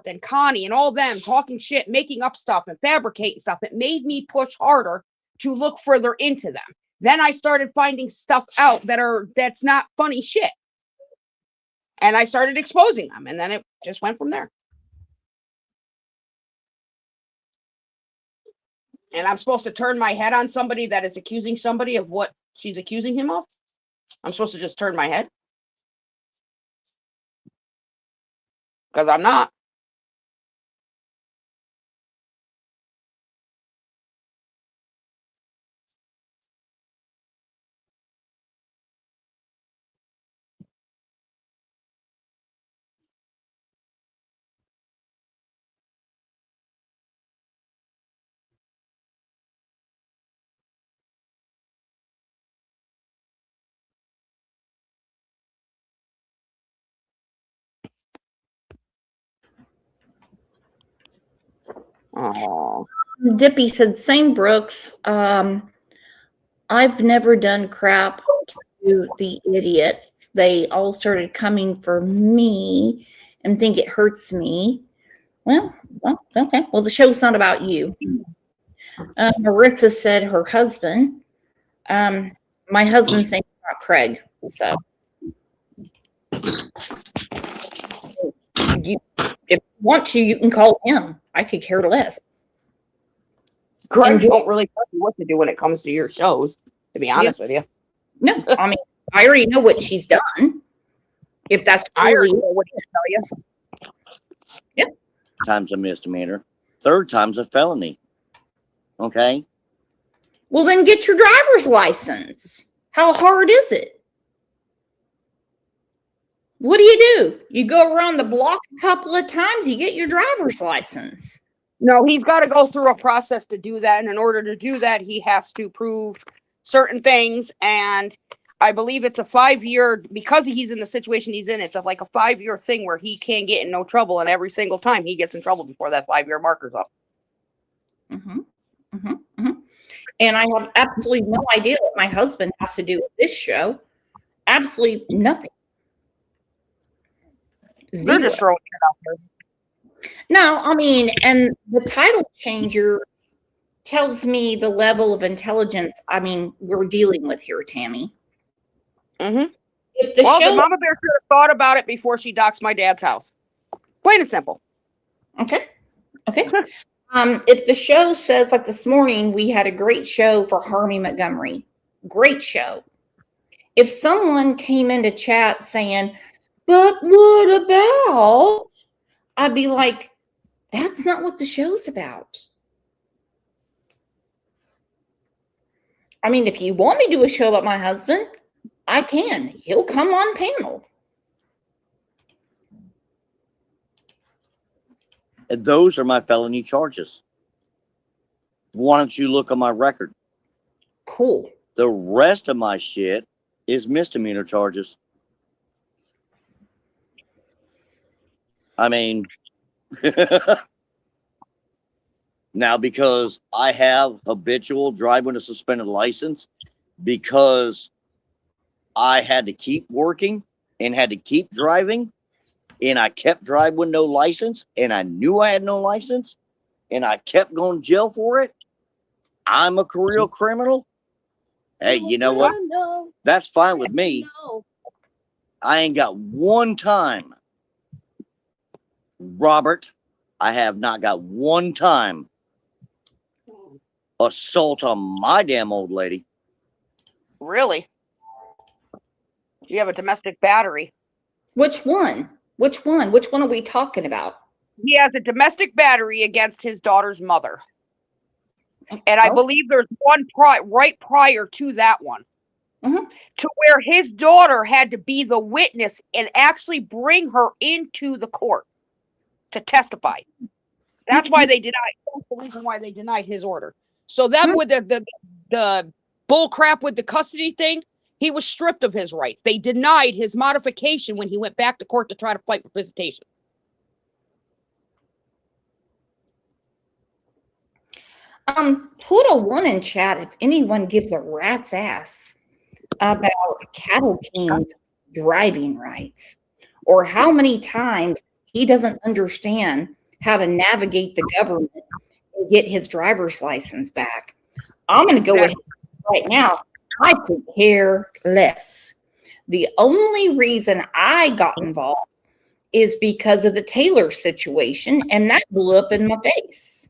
and Connie and all them talking shit, making up stuff and fabricating stuff, it made me push harder to look further into them. Then I started finding stuff out that's not funny shit. And I started exposing them, and then it just went from there. And I'm supposed to turn my head on somebody that is accusing somebody of what she's accusing him of? I'm supposed to just turn my head? Because I'm not. Oh. Dippy said, same Brooks. I've never done crap to the idiots. They all started coming for me and think it hurts me. Well, okay. Well, the show's not about you. Marissa said her husband. My husband's name is not Craig. So if you want to, you can call him. I could care less. Craig don't really tell you what to do when it comes to your shows, to be honest with you. No, I mean, I already know what she's done. If that's I already really, know what to tell you. yeah, time's a misdemeanor. Third time's a felony. Okay? Well, then get your driver's license. How hard is it? What do? You go around the block a couple of times, you get your driver's license. No, he's got to go through a process to do that. And in order to do that, he has to prove certain things. And I believe it's a 5-year, because he's in the situation he's in, it's like a 5-year thing where he can't get in no trouble. And every single time he gets in trouble before that 5-year marker's up. Mm-hmm. Mm-hmm. Mm-hmm. And I have absolutely no idea what my husband has to do with this show. Absolutely nothing. They're Zero. just throwing it out there. No, I mean, and the title changer tells me the level of intelligence, I mean, we're dealing with here, Tammy. Mm-hmm. If the Well, show, the Mama Bear should have thought about it before she doxed my dad's house. Plain and simple. okay. If the show says, like this morning, we had a great show for Harvey Montgomery, great show. If someone came into chat saying, but what about? I'd be like, that's not what the show's about. I mean, if you want me to do a show about my husband, I can. He'll come on panel. And those are my felony charges. Why don't you look on my record? Cool. The rest of my shit is misdemeanor charges. I mean, now because I have habitual driving a suspended license, because I had to keep working and had to keep driving, and I kept driving with no license, and I knew I had no license, and I kept going to jail for it. I'm a career criminal. Hey, you know what? That's fine with me. I ain't got one time, Robert, I have not got one time assault on my damn old lady. Really? You have a domestic battery. Which one? Which one? Which one are we talking about? He has a domestic battery against his daughter's mother. And I believe there's one right prior to that one, to where his daughter had to be the witness and actually bring her into the court to testify. That's why they denied. That's the reason why they denied his order. So that with the bull crap with the custody thing, he was stripped of his rights. They denied his modification when he went back to court to try to fight for visitation. Put a 1 in chat if anyone gives a rat's ass about Cattle King's driving rights, or how many times he doesn't understand how to navigate the government and get his driver's license back. I'm going to go ahead right now. I could care less. The only reason I got involved is because of the Taylor situation, and that blew up in my face.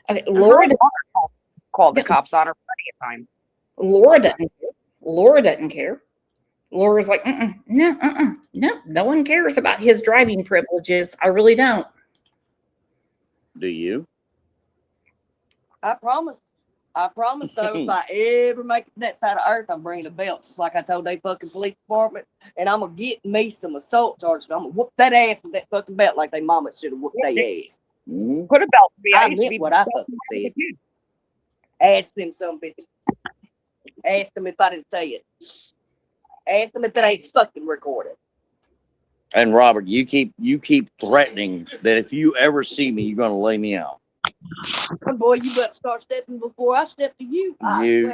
Okay, Laura called the cops on her plenty of time. Laura doesn't care. Laura doesn't care. Laura's like, no, no one cares about his driving privileges. I really don't. Do you? I promise. Though, if I ever make it that side of earth, I'm bringing the belts, just like I told they fucking police department, and I'm gonna get me some assault charges. I'm gonna whoop that ass with that fucking belt like they mama should have whooped their ass. Put a belt to me. I meant what I fucking said. Ask them some bitch. Ask them if I didn't say it. Ask them if that ain't fucking recorded. And Robert, you keep threatening that if you ever see me, you're gonna lay me out. Boy, you better start stepping before I step to you. I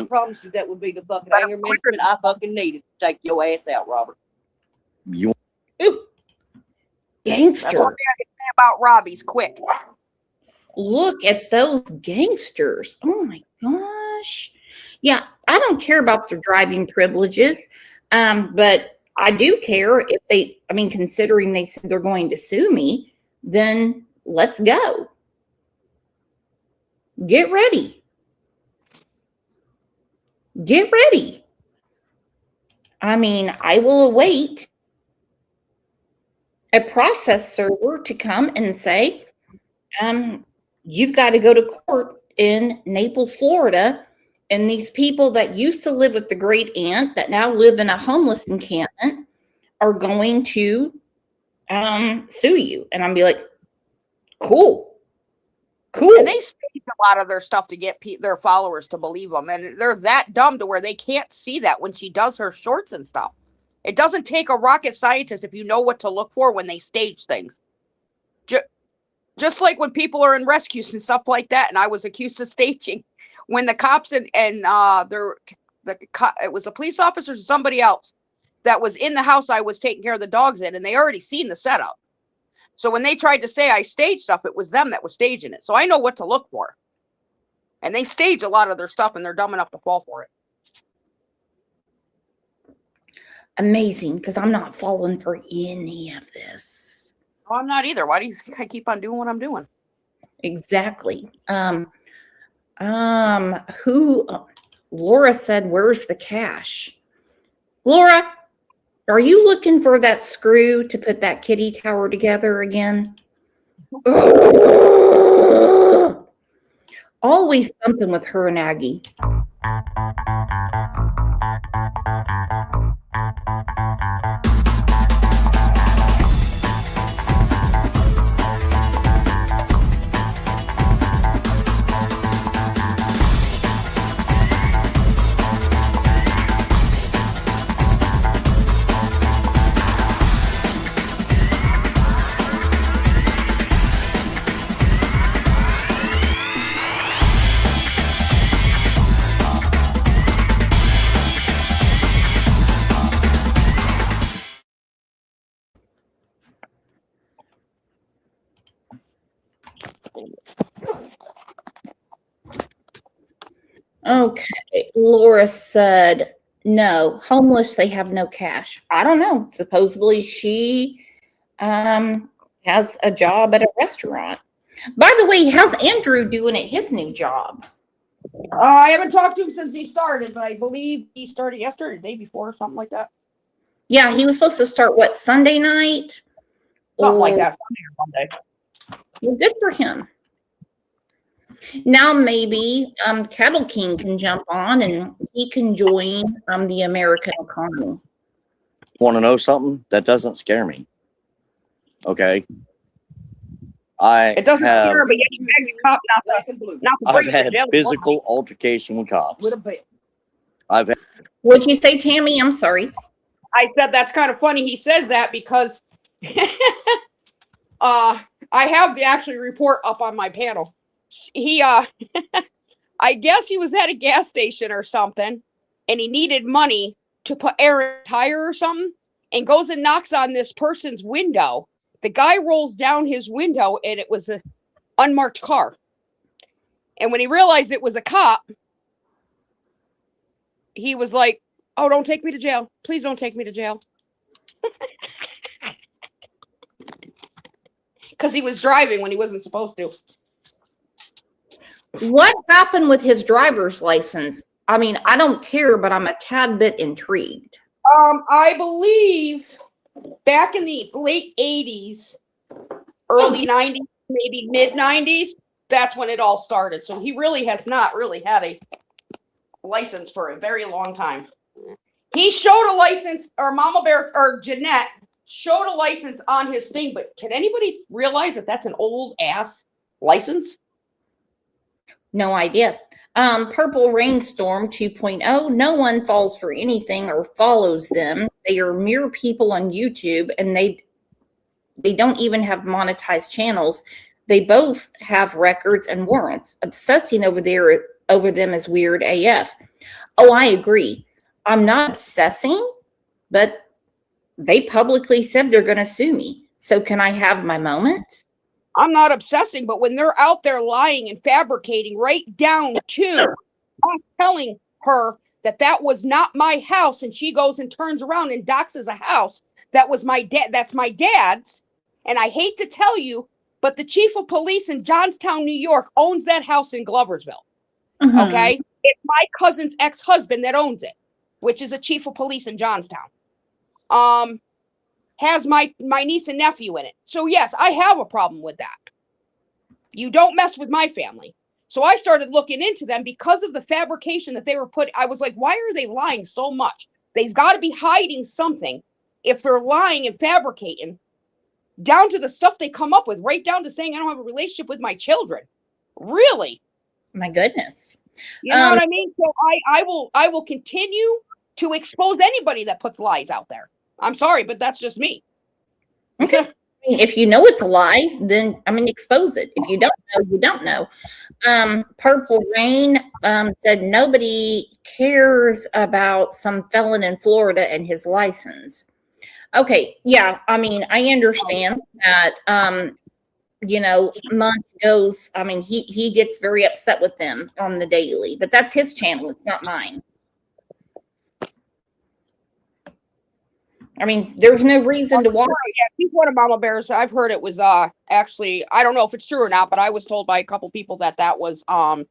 promise you that would be the fucking anger management I fucking needed to take your ass out, Robert. You Gangster. That's one thing I can say about Robbie's quick. Look at those gangsters. Oh my gosh. Yeah, I don't care about their driving privileges. But I do care if they, I mean, considering they said they're going to sue me, then let's go. Get ready. Get ready. I mean, I will await a process server to come and say, you've got to go to court in Naples, Florida. And these people that used to live with the great aunt that now live in a homeless encampment are going to sue you. And I'll be like, cool. And they stage a lot of their stuff to get their followers to believe them. And they're that dumb to where they can't see that when she does her shorts and stuff. It doesn't take a rocket scientist if you know what to look for when they stage things. Just like when people are in rescues and stuff like that. And I was accused of staging when the cops it was a police officer or somebody else that was in the house I was taking care of the dogs in, and they already seen the setup. So when they tried to say I staged stuff, it was them that was staging it. So I know what to look for. And they stage a lot of their stuff, and they're dumb enough to fall for it. Amazing, because I'm not falling for any of this. Well, I'm not either. Why do you think I keep on doing what I'm doing? Exactly. Laura said, where's the cash? Laura, are you looking for that screw to put that kitty tower together again? Always something with her and Aggie. Okay, Laura said, no, homeless, they have no cash. I don't know. Supposedly she has a job at a restaurant. By the way, how's Andrew doing at his new job? I haven't talked to him since he started, but I believe he started yesterday, the day before, or something like that. Yeah, he was supposed to start, what, Sunday night? Something like that, Sunday or Monday. Well, good for him. Now maybe Cattle King can jump on and he can join the American economy. Want to know something? That doesn't scare me. Okay. It doesn't scare, but yet you beg the cop not to I've break had the jail. physical altercation with cops. With a bit. I've had What'd you say, Tammy? I'm sorry. I said that's kind of funny. He says that because I have the actual report up on my panel. He I guess he was at a gas station or something, and he needed money to put air in a tire or something, and goes and knocks on this person's window. The guy rolls down his window, and it was an unmarked car. And when he realized it was a cop, he was like, "Oh, don't take me to jail. Please don't take me to jail." Because he was driving when he wasn't supposed to. What happened with his driver's license? I mean, I don't care, but I'm a tad bit intrigued. I believe back in the late 80s, early 90s, maybe mid 90s, that's when it all started. So he really has not really had a license for a very long time. He showed a license, or Mama Bear, or Jeanette showed a license on his thing, but can anybody realize that that's an old ass license? No idea. Purple Rainstorm 2.0. No one falls for anything or follows them. They are mere people on YouTube, and they don't even have monetized channels. They both have records and warrants. Obsessing over them is weird AF. Oh, I agree. I'm not obsessing, but they publicly said they're going to sue me. So can I have my moment? I'm not obsessing, but when they're out there lying and fabricating right down to I'm telling her that that was not my house, and she goes and turns around and doxes a house that was my dad. That's my dad's. And I hate to tell you, but the chief of police in Johnstown, New York owns that house in Gloversville. Mm-hmm. Okay. It's my cousin's ex-husband that owns it, which is a chief of police in Johnstown. has my niece and nephew in it. So yes, I have a problem with that. You don't mess with my family. So I started looking into them because of the fabrication that they were put. I was like, why are they lying so much? They've got to be hiding something if they're lying and fabricating, down to the stuff they come up with, right down to saying I don't have a relationship with my children. Really? My goodness. You know what I mean? So I will continue to expose anybody that puts lies out there. I'm sorry, but that's just me. Okay. I mean, if you know it's a lie, then expose it. If you don't know, you don't know. Purple Rain said nobody cares about some felon in Florida and his license. Okay, yeah, I understand that. Month goes. He gets very upset with them on the daily, but that's his channel. It's not mine. There's no reason to watch. Yeah, he's one of Mama Bear's. I've heard it was actually, I don't know if it's true or not, but I was told by a couple people that was RC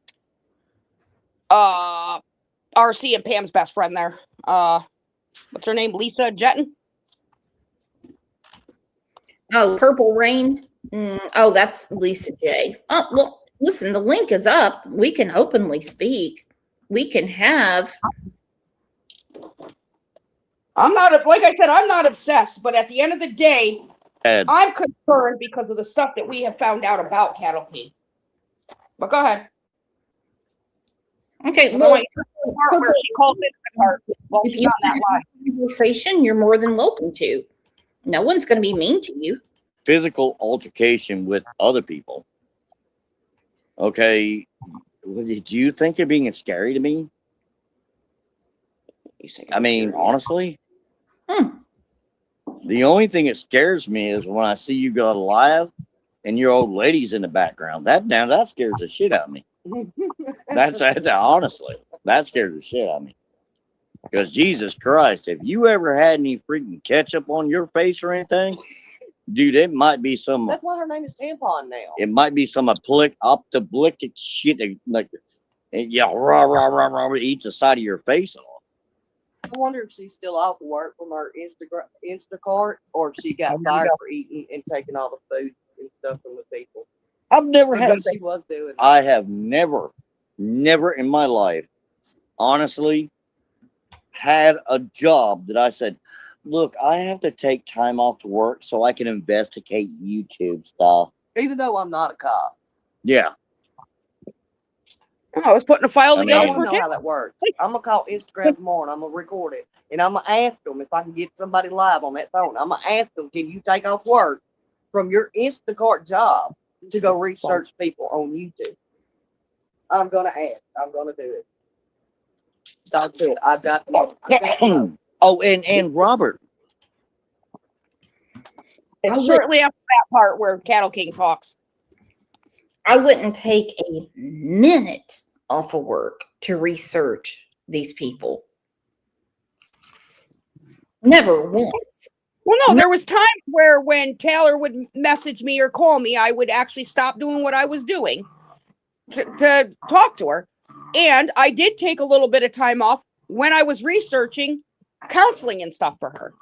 and Pam's best friend there. What's her name? Lisa Jetton? Oh, Purple Rain. Oh, that's Lisa J. Oh, well, listen, the link is up. We can openly speak. We can have. I'm not, like I said, I'm not obsessed, but at the end of the day, I'm concerned because of the stuff that we have found out about Cattle King. But go ahead. Okay, well, where she called it if you have a conversation, you're more than welcome to. No one's going to be mean to you. Physical altercation with other people. Okay, did you think you're being scary to me? Honestly. The only thing that scares me is when I see you go live and your old lady's in the background. That scares the shit out of me. That's honestly, that scares the shit out of me. Because Jesus Christ, if you ever had any freaking ketchup on your face or anything, dude, it might be some. That's why her name is Tampon now. It might be some optoblitic shit, like, yeah, rah, eats the side of your face off. I wonder if she's still off work from her Instacart, or if she got fired for eating and taking all the food and stuff from the people. I've never had. She was doing. I have never in my life, honestly, had a job that I said, look, I have to take time off to work so I can investigate YouTube stuff. Even though I'm not a cop. Yeah. I was putting a file together for how that works. I'm gonna call Instagram tomorrow and I'm gonna record it, and I'm gonna ask them if I can get somebody live on that phone. I'm gonna ask them, can you take off work from your Instacart job to go research people on YouTube? I'm gonna ask. I'm gonna do it. That's it. I've got. Oh, and Robert. It's certainly after that part where Cattle King talks. I wouldn't take a minute off of work to research these people. Never once. Well, no, there was times where when Taylor would message me or call me, I would actually stop doing what I was doing to talk to her. And I did take a little bit of time off when I was researching counseling and stuff for her.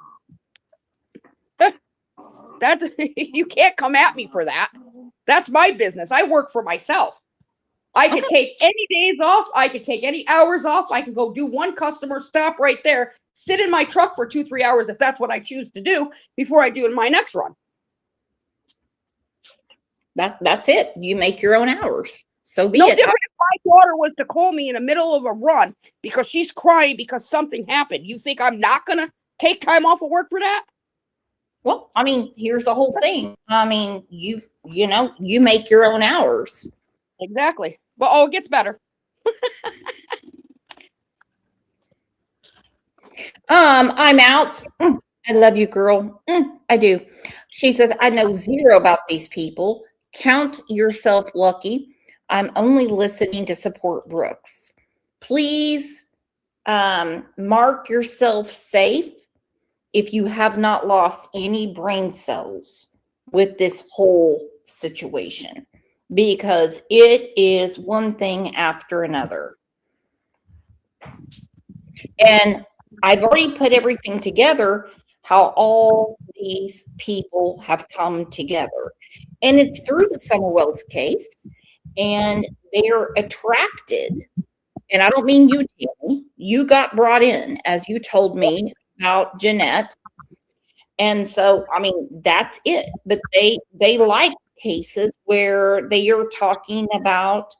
That you can't come at me for that. That's my business. I work for myself. I could take any days off. I could take any hours off. I can go do one customer, stop right there, sit in my truck for 2-3 hours if that's what I choose to do before I do my next run. That's it. You make your own hours. So be no it. different if my daughter was to call me in the middle of a run because she's crying because something happened. You think I'm not going to take time off of work for that? Well, here's the whole thing. You make your own hours. Exactly. But it gets better. I'm out. I love you, girl. I do. She says, I know zero about these people. Count yourself lucky. I'm only listening to support Brooks. Please mark yourself safe if you have not lost any brain cells with this whole situation, because it is one thing after another. And I've already put everything together. how all these people have come together. And it's through the Summerwells case, and they're attracted. And I don't mean you, Tammy. You got brought in, as you told me about Jeanette. And so, I mean, that's it. But they like cases where they are talking about,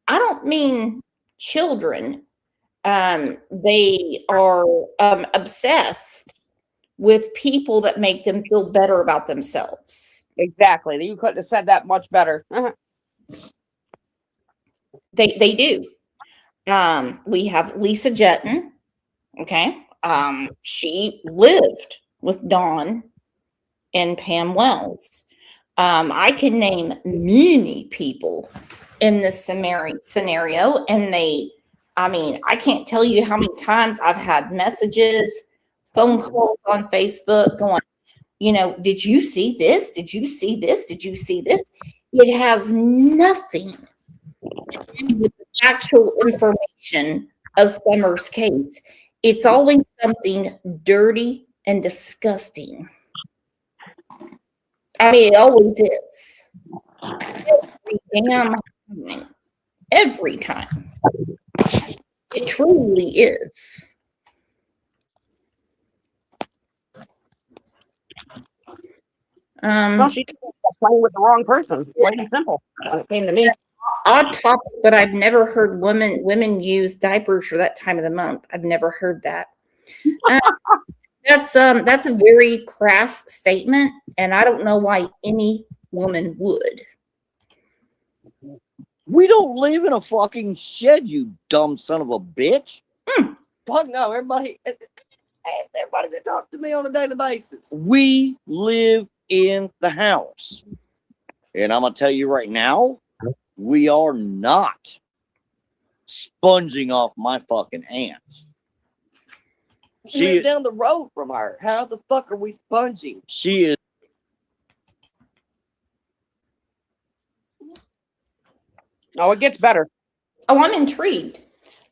I don't mean children. They are obsessed with people that make them feel better about themselves. Exactly. You couldn't have said that much better. They do. We have Lisa Jetton. Okay. She lived with Dawn and Pam Wells. I can name many people in this scenario, and I can't tell you how many times I've had messages, phone calls on Facebook going, did you see this? Did you see this? Did you see this? It has nothing to do with the actual information of Summer's case. It's always something dirty and disgusting. I mean, it always is. Every damn time. Every time. It truly is. Well, she was playing with the wrong person. Plain and simple. When it came to me. Odd topic, but I've never heard women use diapers for that time of the month. I've never heard that. That's a very crass statement, and I don't know why any woman would. We don't live in a fucking shed, you dumb son of a bitch. Fuck no, everybody ask everybody to talk to me on a daily basis. We live in the house. And I'm going to tell you right now, we are not sponging off my fucking aunt. We live down the road from her. How the fuck are we sponging? She is. Oh, it gets better. Oh, I'm intrigued.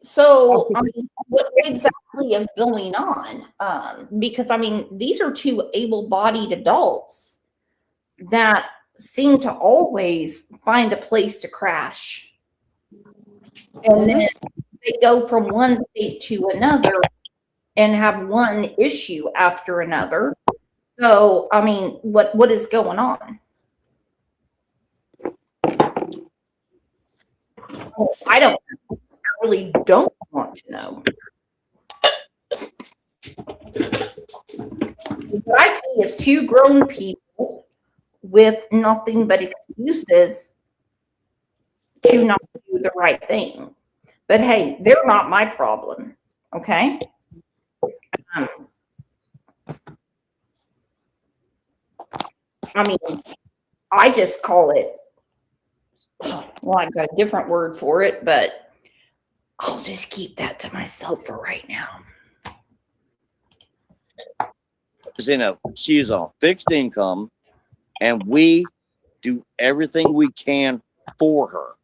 So, I mean, what exactly is going on? Because, I mean, these are two able-bodied adults that seem to always find a place to crash. And then they go from one state to another and have one issue after another. So, I mean, what is going on? I really don't want to know. What I see is two grown people with nothing but excuses to not do the right thing. But hey, they're not my problem. Okay? I mean, I just call it, well, I've got a different word for it, but I'll just keep that to myself for right now. She is on fixed income, and we do everything we can for her.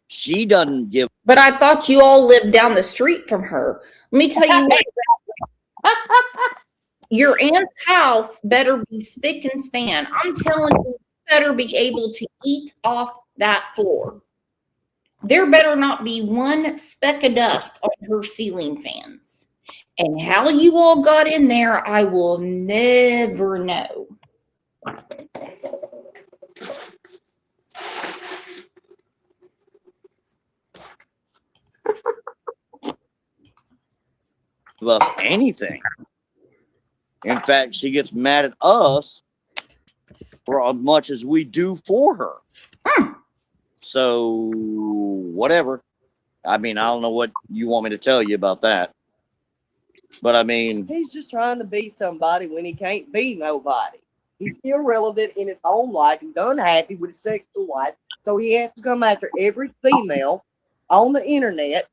She doesn't give. But I thought you all lived down the street from her. Let me tell you what. Your aunt's house better be spick and span. I'm telling you, better be able to eat off that floor. There better not be one speck of dust on her ceiling fans. And how you all got in there, I will never know. Of anything. In fact, she gets mad at us for as much as we do for her. So, whatever. I mean, I don't know what you want me to tell you about that. But I mean, he's just trying to be somebody when he can't be nobody. He's irrelevant in his home life. He's unhappy with his sexual life. So he has to come after every female on the internet.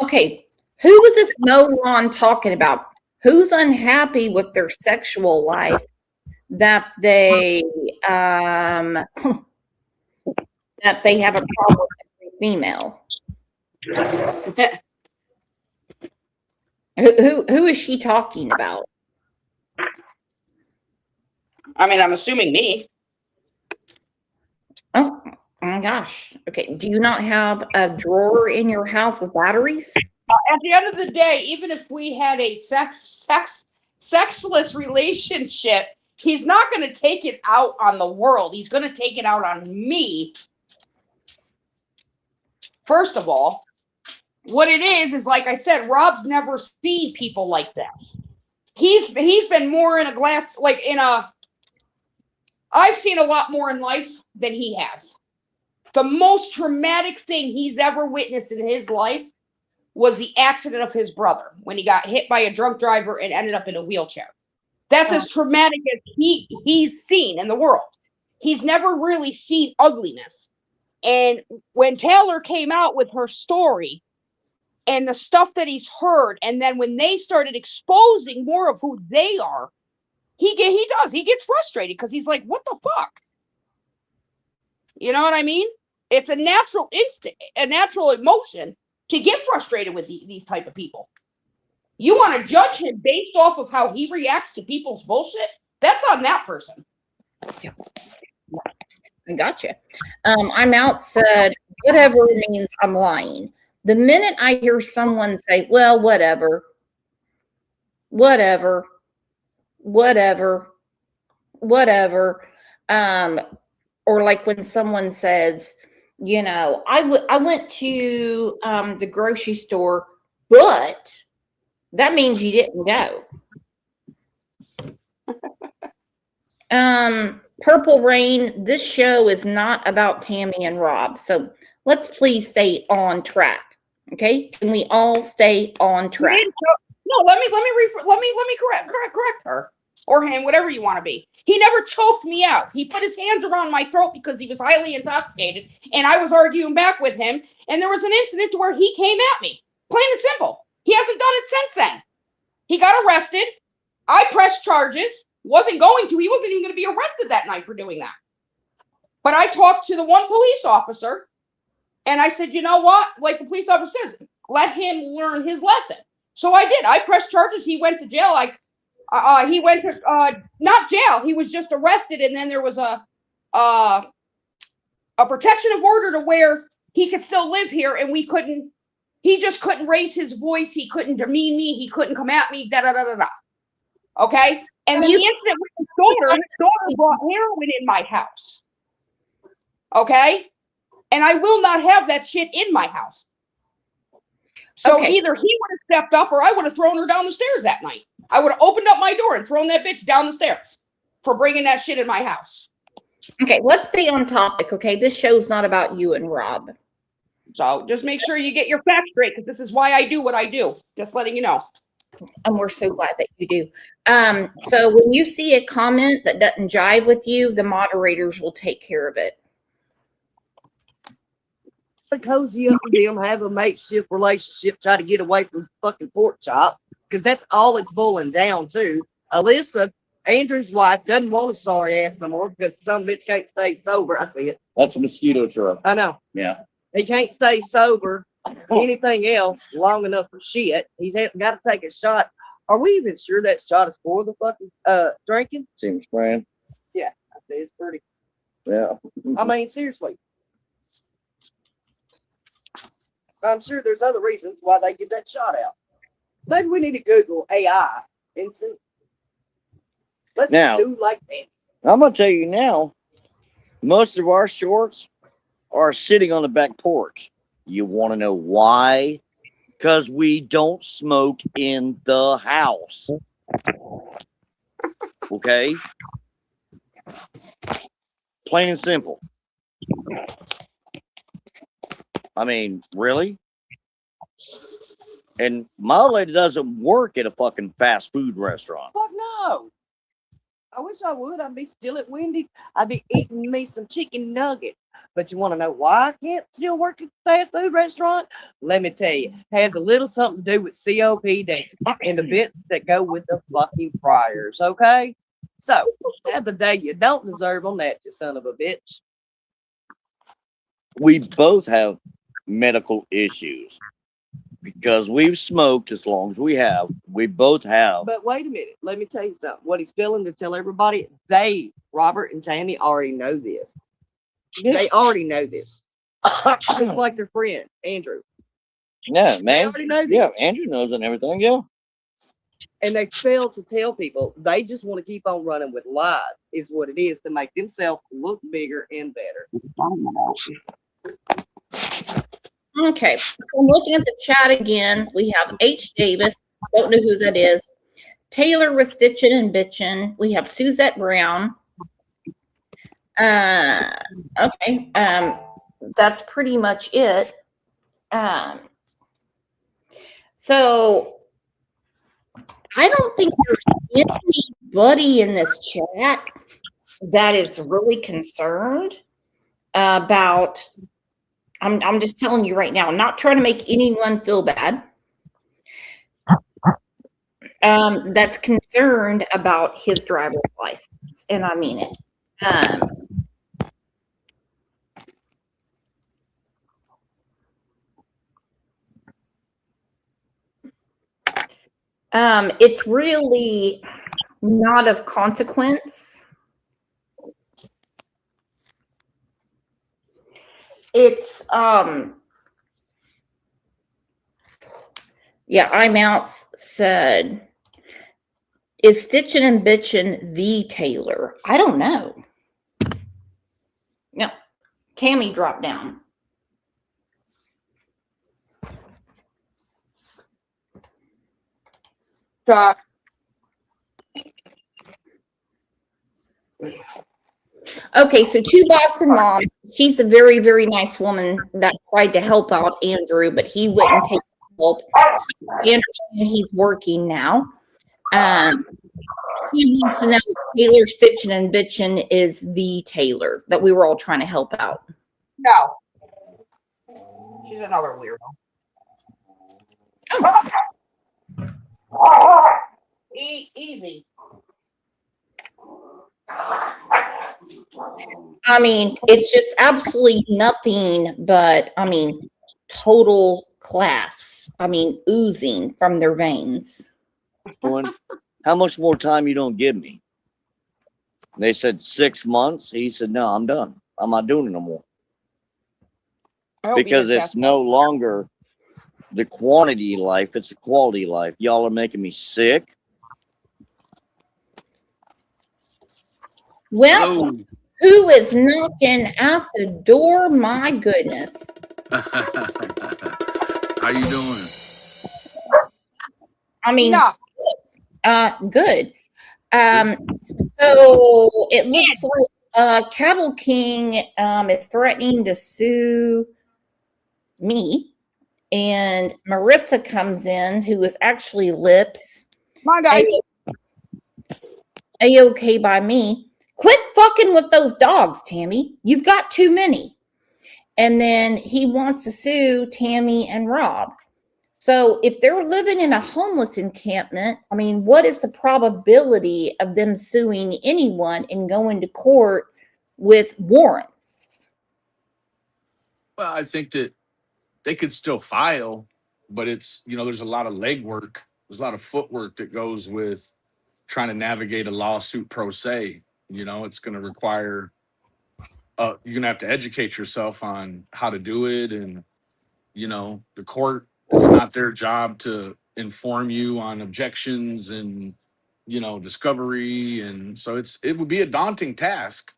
Okay, who was this moron talking about? Who's unhappy with their sexual life that they have a problem with every female? Who is she talking about? I mean, I'm assuming me. Oh my gosh. Okay. Do you not have a drawer in your house with batteries? At the end of the day, even if we had a sexless relationship, he's not going to take it out on the world. He's going to take it out on me. First of all, what it is like I said, Rob's never seen people like this. He's been more in a glass, like in a. I've seen a lot more in life than he has. The most traumatic thing he's ever witnessed in his life was the accident of his brother when he got hit by a drunk driver and ended up in a wheelchair. That's as traumatic as he's seen in the world. He's never really seen ugliness. And when Taylor came out with her story and the stuff that he's heard, and then when they started exposing more of who they are, he gets frustrated because he's like, what the fuck? You know what I mean? It's a natural instinct, a natural emotion to get frustrated with these type of people. You want to judge him based off of how he reacts to people's bullshit? That's on that person. I gotcha. I'm out said, whatever means I'm lying. The minute I hear someone say, well, whatever, or like when someone says, you know, I went to the grocery store, but that means you didn't go. Purple Rain, this show is not about Tammy and Rob. So let's please stay on track. Okay? Can we all stay on track? No, let me correct her or him, whatever you want to be. He never choked me out. He put his hands around my throat because he was highly intoxicated, and I was arguing back with him. And there was an incident to where he came at me, plain and simple. He hasn't done it since then. He got arrested. I pressed charges. Wasn't going to. He wasn't even going to be arrested that night for doing that. But I talked to the one police officer, and I said, you know what? Like the police officer says, let him learn his lesson. So I did. I pressed charges. He went to jail. He went to not jail. He was just arrested, and then there was a protection of order to where he could still live here, and we couldn't. He just couldn't raise his voice. He couldn't demean me. He couldn't come at me. Da da da da da. Okay. And then the incident with his daughter brought heroin in my house. Okay. And I will not have that shit in my house. So either he would have stepped up or I would have thrown her down the stairs that night. I would have opened up my door and thrown that bitch down the stairs for bringing that shit in my house. Okay, let's stay on topic, okay? This show's not about you and Rob. So just make sure you get your facts straight, because this is why I do what I do. Just letting you know. And we're so glad that you do. So when you see a comment that doesn't jive with you, the moderators will take care of it. Cozy up with them, have a mateship relationship, try to get away from fucking pork chop, because that's all it's boiling down to. Alyssa, Andrew's wife, doesn't want a sorry ass no more because some bitch can't stay sober. I see it. That's a mosquito truck. I know. Yeah. He can't stay sober, anything else, long enough for shit. He's got to take a shot. Are we even sure that shot is for the fucking drinking? Seems brand. Yeah, I say it's pretty. Yeah. I mean, seriously. I'm sure there's other reasons why they give that shot out. Maybe we need to Google AI and see. Let's Now, do like that. I'm gonna tell you now, most of our shorts are sitting on the back porch. You want to know why? Because we don't smoke in the house. Okay? Plain and simple. I mean, really? And my old lady doesn't work at a fucking fast food restaurant. Fuck no. I wish I would. I'd be still at Wendy's. I'd be eating me some chicken nuggets. But you want to know why I can't still work at a fast food restaurant? Let me tell you. It has a little something to do with COPD and the bits that go with the fucking fryers, okay? So, at the day you don't deserve on that, you son of a bitch. We both have medical issues. because we've smoked as long as we have. We both have. But wait a minute. Let me tell you something. What he's feeling to tell everybody, Robert and Tammy, already know this. They already know this. Just like their friend, Andrew. Yeah, They man. already know this. Yeah, Andrew knows and everything. Yeah. And they fail to tell people. They just want to keep on running with lies, is what it is, to make themselves look bigger and better. Okay, so I'm looking at the chat again. We have H. Davis. Don't know who that is. Taylor with Stitchin' and Bitchin'. We have Suzette Brown. Okay. That's pretty much it. So I don't think there's anybody in this chat that is really concerned about. I'm just telling you right now. I'm not trying to make anyone feel bad. That's concerned about his driver's license, and I mean it. It's really not of consequence. It's yeah, iMounts said, is Stitchin' and Bitchin' the Taylor? I don't know. No, Tammy dropped down. Talk. Okay, so two Boston moms. She's a very, very nice woman that tried to help out Andrew, but he wouldn't take help. Andrew, he's working now. He wants to know if Taylor Stitchin' and Bitchin' is the Taylor that we were all trying to help out. No. She's another weirdo. Easy. I mean, it's just absolutely nothing but, I mean, total class. I mean, oozing from their veins. How much more time you don't give me? They said 6 months. He said, no, I'm done. I'm not doing it no more. Because it's no longer the quantity life, it's the quality life. Y'all are making me sick. Well, who is knocking at the door? My goodness. How you doing? I mean, Enough. good. So it looks like Cattle King is threatening to sue me, and Marissa comes in, who is actually Lips. My guy. A-okay by me. Quit fucking with those dogs, Tammy. You've got too many. And then he wants to sue Tammy and Rob. So if they're living in a homeless encampment, I mean, what is the probability of them suing anyone and going to court with warrants? Well, I think that they could still file, but it's, there's a lot of legwork. There's a lot of footwork that goes with trying to navigate a lawsuit pro se. It's going to require, you're going to have to educate yourself on how to do it. And, the court, it's not their job to inform you on objections and, discovery. And so it would be a daunting task.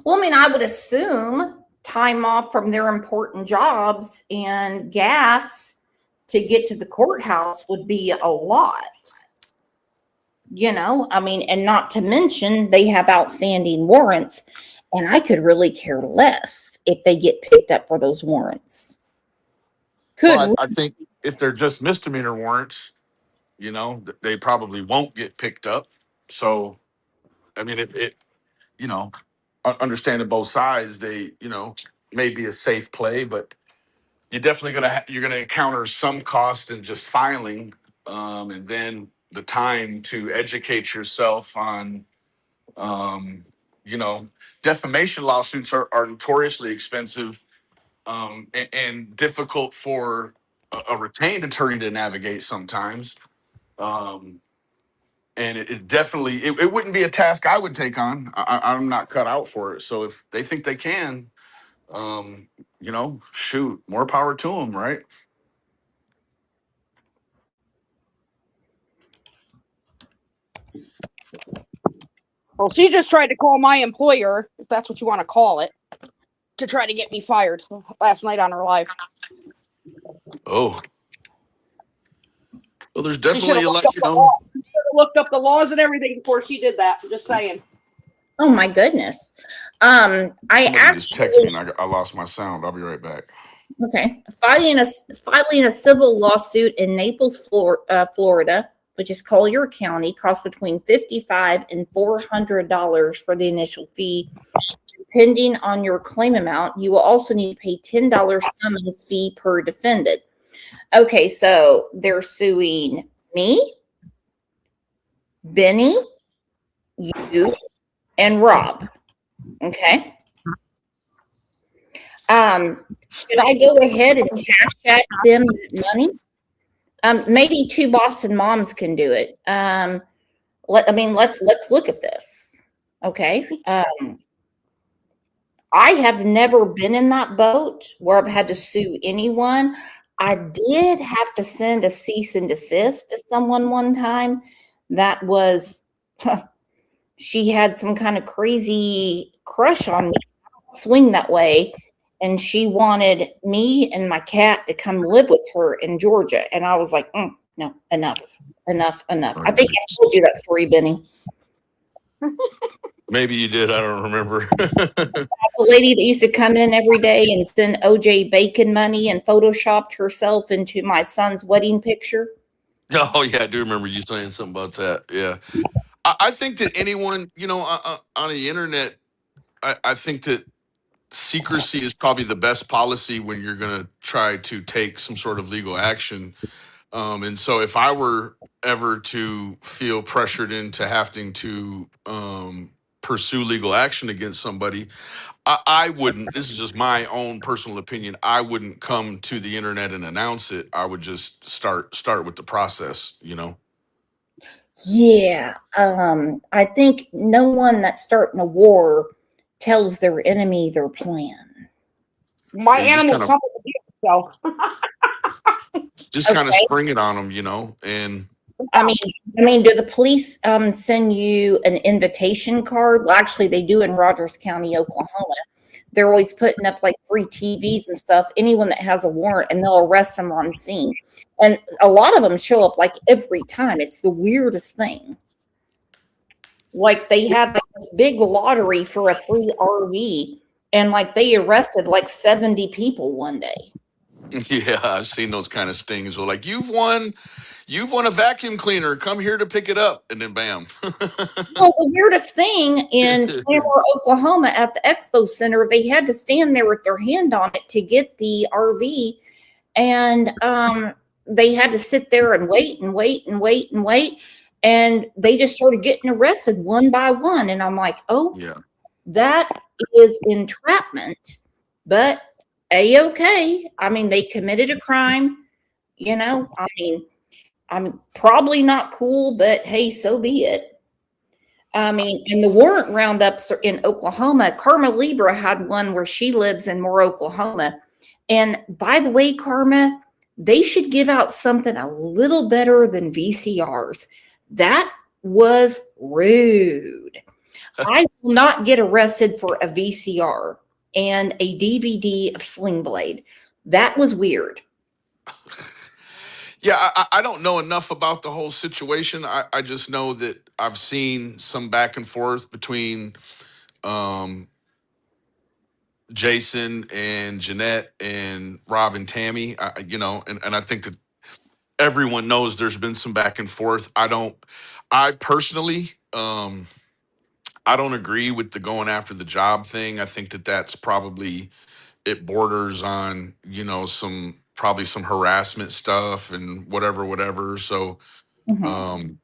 Well, I mean, I would assume time off from their important jobs and gas to get to the courthouse would be a lot. I mean, and not to mention they have outstanding warrants, and I could really care less if they get picked up for those warrants. Well, I think if they're just misdemeanor warrants, they probably won't get picked up. So, I mean, understanding both sides, they, may be a safe play, but you're definitely you're gonna encounter some cost in just filing, and then the time to educate yourself on, defamation lawsuits are notoriously expensive. and difficult for a retained attorney to navigate sometimes. Um, and it definitely it wouldn't be a task I would take on. I'm not cut out for it. So if they think they can, shoot, more power to them, right? Well, she just tried to call my employer, if that's what you want to call it, to try to get me fired last night on her live. Oh, well, there's She definitely should a have lot, looked up the laws and everything before she did that. I'm just saying. Oh my goodness. Somebody just texted me Actually, and I lost my sound. I'll be right back. okay, filing a civil lawsuit in Naples, Florida, which is Collier County, costs between $55 and $400 for the initial fee. Depending on your claim amount, you will also need to pay $10 summons fee per defendant. Okay, so they're suing me, Benny, you, and Rob. Okay. Should I go ahead and cash out them money? Maybe two Boston moms can do it. Let's look at this. Okay. I have never been in that boat where I've had to sue anyone. I did have to send a cease and desist to someone one time. That was, she had some kind of crazy crush on me, swing that way. And she wanted me and my cat to come live with her in Georgia. And I was like, no, enough. I think I told you that story, Benny. Maybe you did. I don't remember. The lady that used to come in every day and send OJ Bacon money and photoshopped herself into my son's wedding picture. Oh, yeah, I do remember you saying something about that. Yeah. I think that anyone, on the internet, I think that secrecy is probably the best policy when you're going to try to take some sort of legal action. And so if I were ever to feel pressured into having to pursue legal action against somebody, I wouldn't, this is just my own personal opinion, I wouldn't come to the internet and announce it. I would just start with the process, Yeah. I think no one that's starting a war tells their enemy their plan. My Yeah, just animal kind comes with you, so. just kind of Okay. spring it on them, and I mean, do the police send you an invitation card? Well, actually, they do in Rogers County, Oklahoma. They're always putting up like free TVs and stuff. Anyone that has a warrant, and they'll arrest them on scene. And a lot of them show up like every time. It's the weirdest thing. Like they had like this big lottery for a free RV, and like they arrested like 70 people one day. yeah, I've seen those kind of stings where like you've won a vacuum cleaner, come here to pick it up, and then bam. Well, the weirdest thing in Clamor, Oklahoma at the Expo Center, they had to stand there with their hand on it to get the RV. And they had to sit there and wait. And they just started getting arrested one by one. And I'm like, oh, Yeah. that is entrapment. But A-okay. I mean, they committed a crime. I'm probably not cool, but hey, so be it. And the warrant roundups are in Oklahoma. Karma Libra had one where she lives in Moore, Oklahoma. And by the way, Karma, they should give out something a little better than VCRs. That was rude. I will not get arrested for a VCR and a DVD of Sling Blade. That was weird. Yeah, I don't know enough about the whole situation. I just know that I've seen some back and forth between Jason and Jeanette and Rob and Tammy, and I think that everyone knows there's been some back and forth. I personally, I don't agree with the going after the job thing. I think that that's probably, it borders on, probably some harassment stuff and whatever. So, Mhm.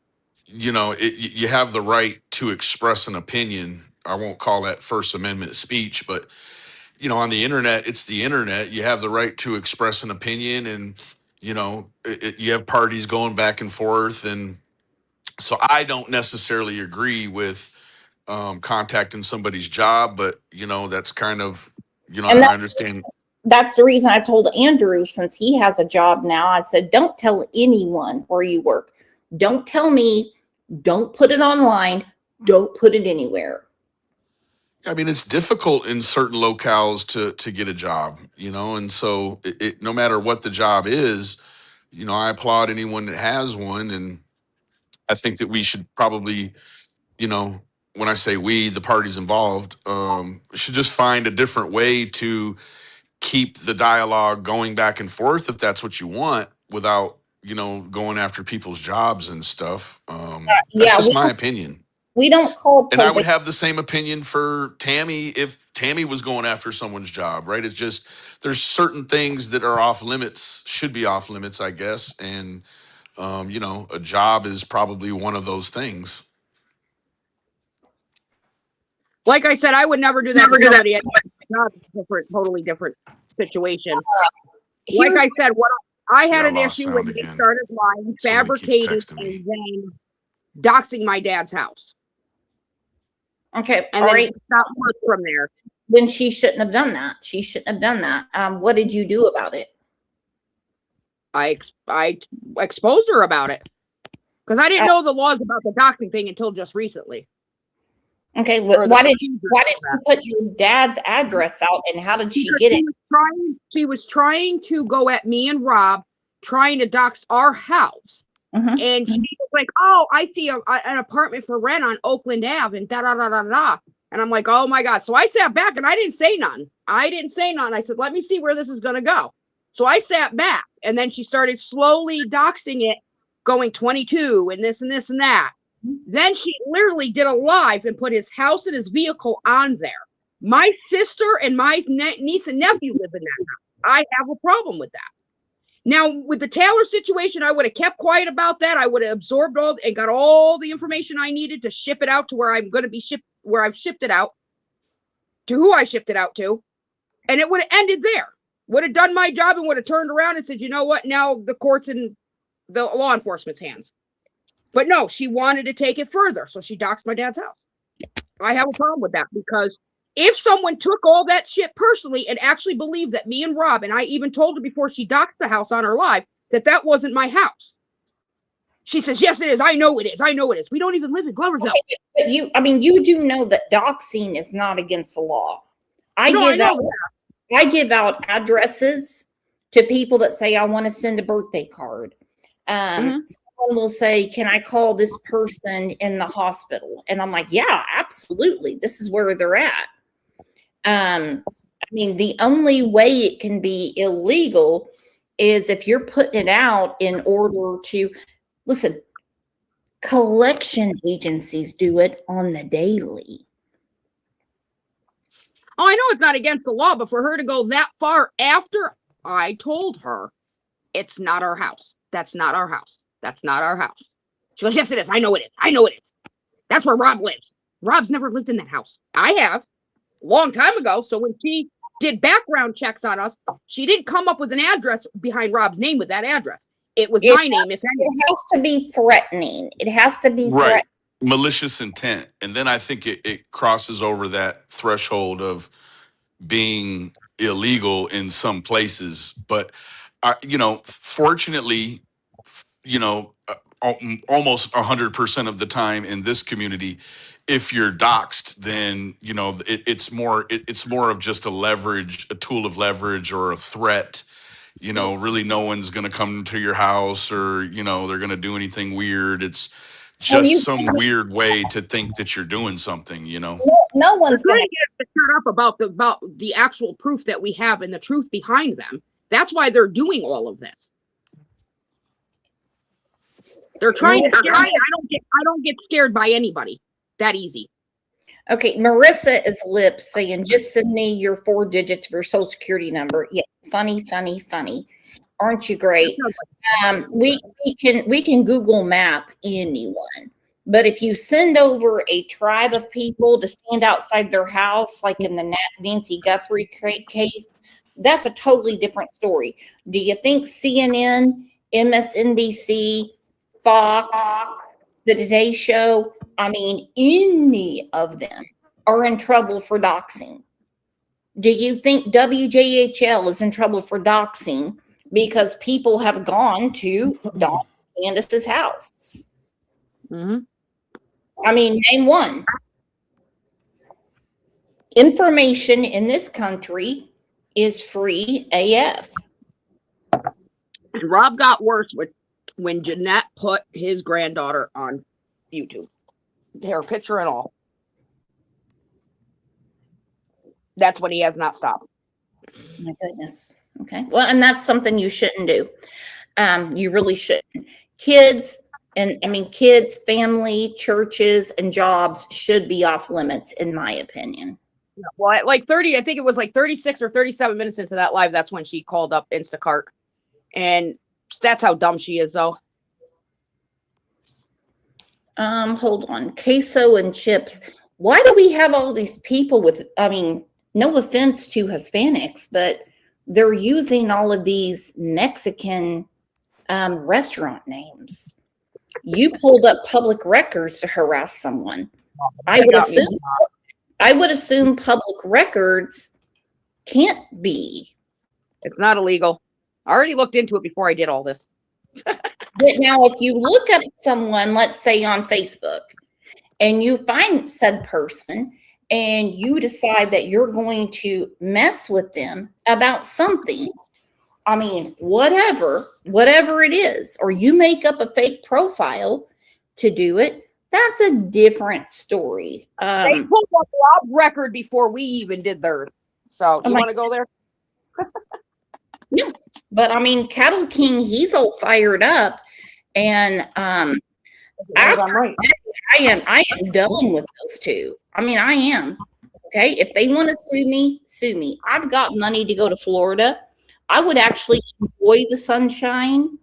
you have the right to express an opinion. I won't call that First Amendment speech, but on the internet, it's the internet. You have the right to express an opinion, and you have parties going back and forth, and so I don't necessarily agree with contacting somebody's job, but that's kind of And I that's understand. that's the reason I told Andrew, since he has a job now, I said, don't tell anyone where you work. Don't tell me. Don't put it online. Don't put it anywhere. I mean, it's difficult in certain locales to get a job, and so no matter what the job is, I applaud anyone that has one, and I think that we should probably, when I say we, the parties involved, should just find a different way to keep the dialogue going back and forth if that's what you want, without going after people's jobs and stuff. That's Yeah, just my opinion. we don't call And I would probation. have the same opinion for Tammy if Tammy was going after someone's job, right? It's just there's certain things that are off limits, should be off limits, I guess. And a job is probably one of those things. Like I said, I would never do that to somebody. Not different, totally different situation. Like I said, what I had Yeah, an lost issue sound when they again. started lying, Somebody keeps fabricating, texting me. and then doxing my dad's house. Okay, And all then right. it stopped work from there. Then she shouldn't have done that. She shouldn't have done that. What did you do about it? I exposed her about it because I didn't know the laws about the doxing thing until just recently. Okay, Or the why did procedures you put your dad's address out, and how did she Because get it? She was trying to go at me and Rob, trying to dox our house. Mhm. And she was like, "Oh, I see an apartment for rent on Oakland Ave," and da da da da da. And I'm like, "Oh my God!" So I sat back and I didn't say none. I said, "Let me see where this is gonna go." So I sat back, and then she started slowly doxing it, going 22 and this and this and that. Then she literally did a live and put his house and his vehicle on there. My sister and my niece and nephew live in that house. I have a problem with that. Now, with the Taylor situation, I would have kept quiet about that. I would have absorbed all and got all the information I needed to ship it out to where I'm going to be shipped, where I've shipped it out, to who I shipped it out to. And it would have ended there. Would have done my job and would have turned around and said, "You know what? Now the court's in the law enforcement's hands." But no, she wanted to take it further. So she doxed my dad's house. I have a problem with that because if someone took all that shit personally and actually believed that me and Rob, and I even told her before she doxed the house on her live, that wasn't my house. She says, "Yes, it is. I know it is. I know it is. We don't even live in Gloversville." But you do know that doxing is not against the law. I give out addresses to people that say, "I want to send a birthday card." Someone will say, "Can I call this person in the hospital?" And I'm like, "Yeah, absolutely. This is where they're at." I mean, the only way it can be illegal is if you're putting it out in order to listen. Collection agencies do it on the daily. Oh, I know it's not against the law, but for her to go that far after I told her, "It's not our house. That's not our house. That's not our house." She goes, "Yes, it is. I know it is. I know it is. That's where Rob lives." Rob's never lived in that house. I have, a long time ago. So when she did background checks on us, she didn't come up with an address behind Rob's name with that address. It was my name, if any. It has to be threatening. It has to be Right. Malicious intent. And then I think it crosses over that threshold of being illegal in some places. But, fortunately, almost 100% of the time in this community, if you're doxxed, then, it's more of just a tool of leverage or a threat. Really no one's going to come to your house or, they're going to do anything weird. It's just some weird way to think that you're doing something, No one's going going to get shut up about the actual proof that we have and the truth behind them. That's why they're doing all of this. They're trying to scare me. I don't get scared by anybody that easy. Okay, Marissa is lips saying, "Just send me your 4 digits of your social security number." Yeah, funny. Aren't you great? We can Google map anyone, But if you send over a tribe of people to stand outside their house, like in the Nancy Guthrie case, that's a totally different story. Do you think CNN, MSNBC, Fox, The Today Show, I mean, any of them are in trouble for doxing? Do you think WJHL is in trouble for doxing because people have gone to Don Candace's house? Mm-hmm. I mean, name one. Information in this country is free AF. And Rob got worse when Jeanette put his granddaughter on YouTube. Her picture and all. That's when he has not stopped. My goodness. Okay. Well, and that's something you shouldn't do. You really shouldn't. Kids, family, churches, and jobs should be off limits, in my opinion. Well, at like 30, I think it was like 36 or 37 minutes into that live, that's when she called up Instacart. And that's how dumb she is, though. Hold on. Queso and chips. Why do we have all these people with, no offense to Hispanics, but they're using all of these Mexican restaurant names. You pulled up public records to harass someone. I would assume public records can't be. It's not illegal. I already looked into it before I did all this. But now if you look up someone, let's say on Facebook, and you find said person and you decide that you're going to mess with them about something, whatever it is, or you make up a fake profile to do it, that's a different story. They pulled up Rob's record before we even did theirs. So you want to go there? No, but Cattle King, he's all fired up, and after right. I am done with those two. I am. Okay, if they want to sue me, sue me. I've got money to go to Florida. I would actually enjoy the sunshine,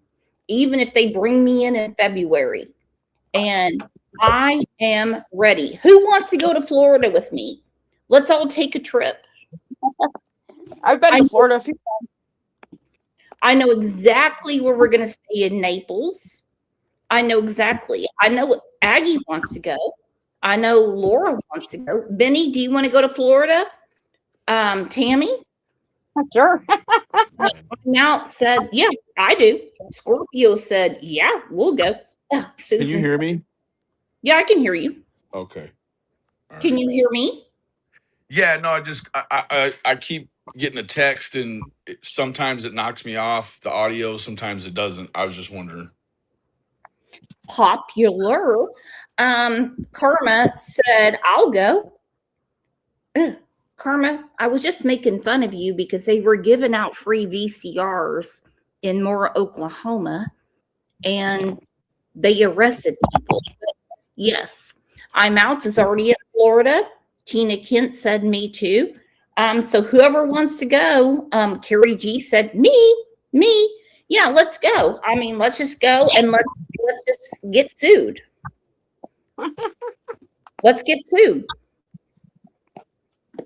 even if they bring me in February. And I am ready. Who wants to go to Florida with me? Let's all take a trip. I've been to Florida a few times. I know exactly where we're going to stay in Naples. I know exactly. I know Aggie wants to go. I know Laura wants to go. Benny, do you want to go to Florida? Tammy? Sure. Now said, yeah, I do. Scorpio said, yeah, we'll go. Can you hear me? Yeah, I can hear you. Okay. Can you hear me? Yeah, no, I keep getting a text and sometimes it knocks me off the audio, sometimes it doesn't. I was just wondering. Popular. Karma said, I'll go. Karma, I was just making fun of you because they were giving out free VCRs in Moore, Oklahoma, and they arrested people. But yes, IMouts is already in Florida. Tina Kent said me too. So whoever wants to go, Carrie G said me. Yeah, let's go. Let's just go and let's just get sued. Let's get sued.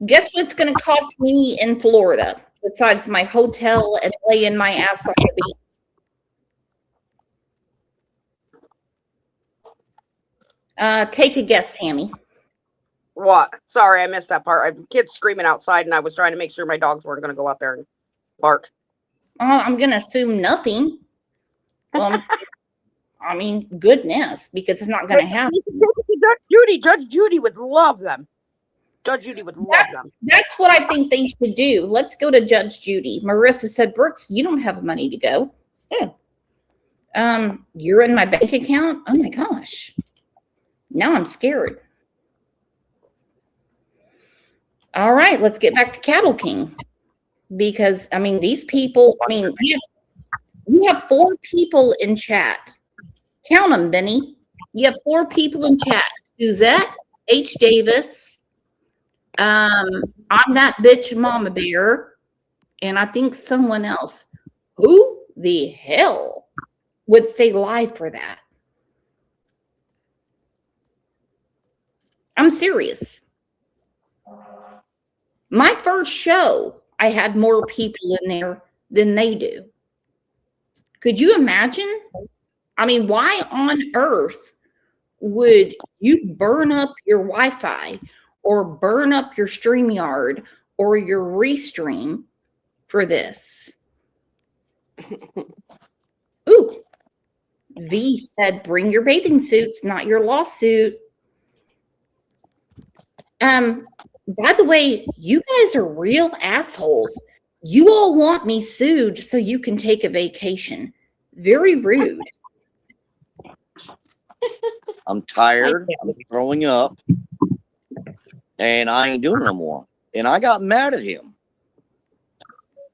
Guess what's going to cost me in Florida besides my hotel and laying my ass on the beach? Take a guess, Tammy. What? Sorry, I missed that part. I have kids screaming outside, and I was trying to make sure my dogs weren't going to go out there and bark. I'm going to assume nothing. Goodness, because it's not going to happen. Judge Judy would love them. Judge Judy would love them. That's what I think they should do. Let's go to Judge Judy. Marissa said, Brooks, you don't have money to go. Yeah. You're in my bank account? Oh my gosh. Now I'm scared. All right, let's get back to Cattle King. Because, these people, we have 4 people in chat. Count them, Benny. You have 4 people in chat. Suzette H. Davis. I'm that bitch Mama Bear. And I think someone else. Who the hell would stay live for that? I'm serious. My first show, I had more people in there than they do. Could you imagine? I mean, why on earth would you burn up your Wi-Fi or burn up your StreamYard or your Restream for this? Ooh, V said, bring your bathing suits, not your lawsuit. By the way, you guys are real assholes. You all want me sued so you can take a vacation. Very rude. I'm tired. I'm throwing up. And I ain't doing no more. And I got mad at him.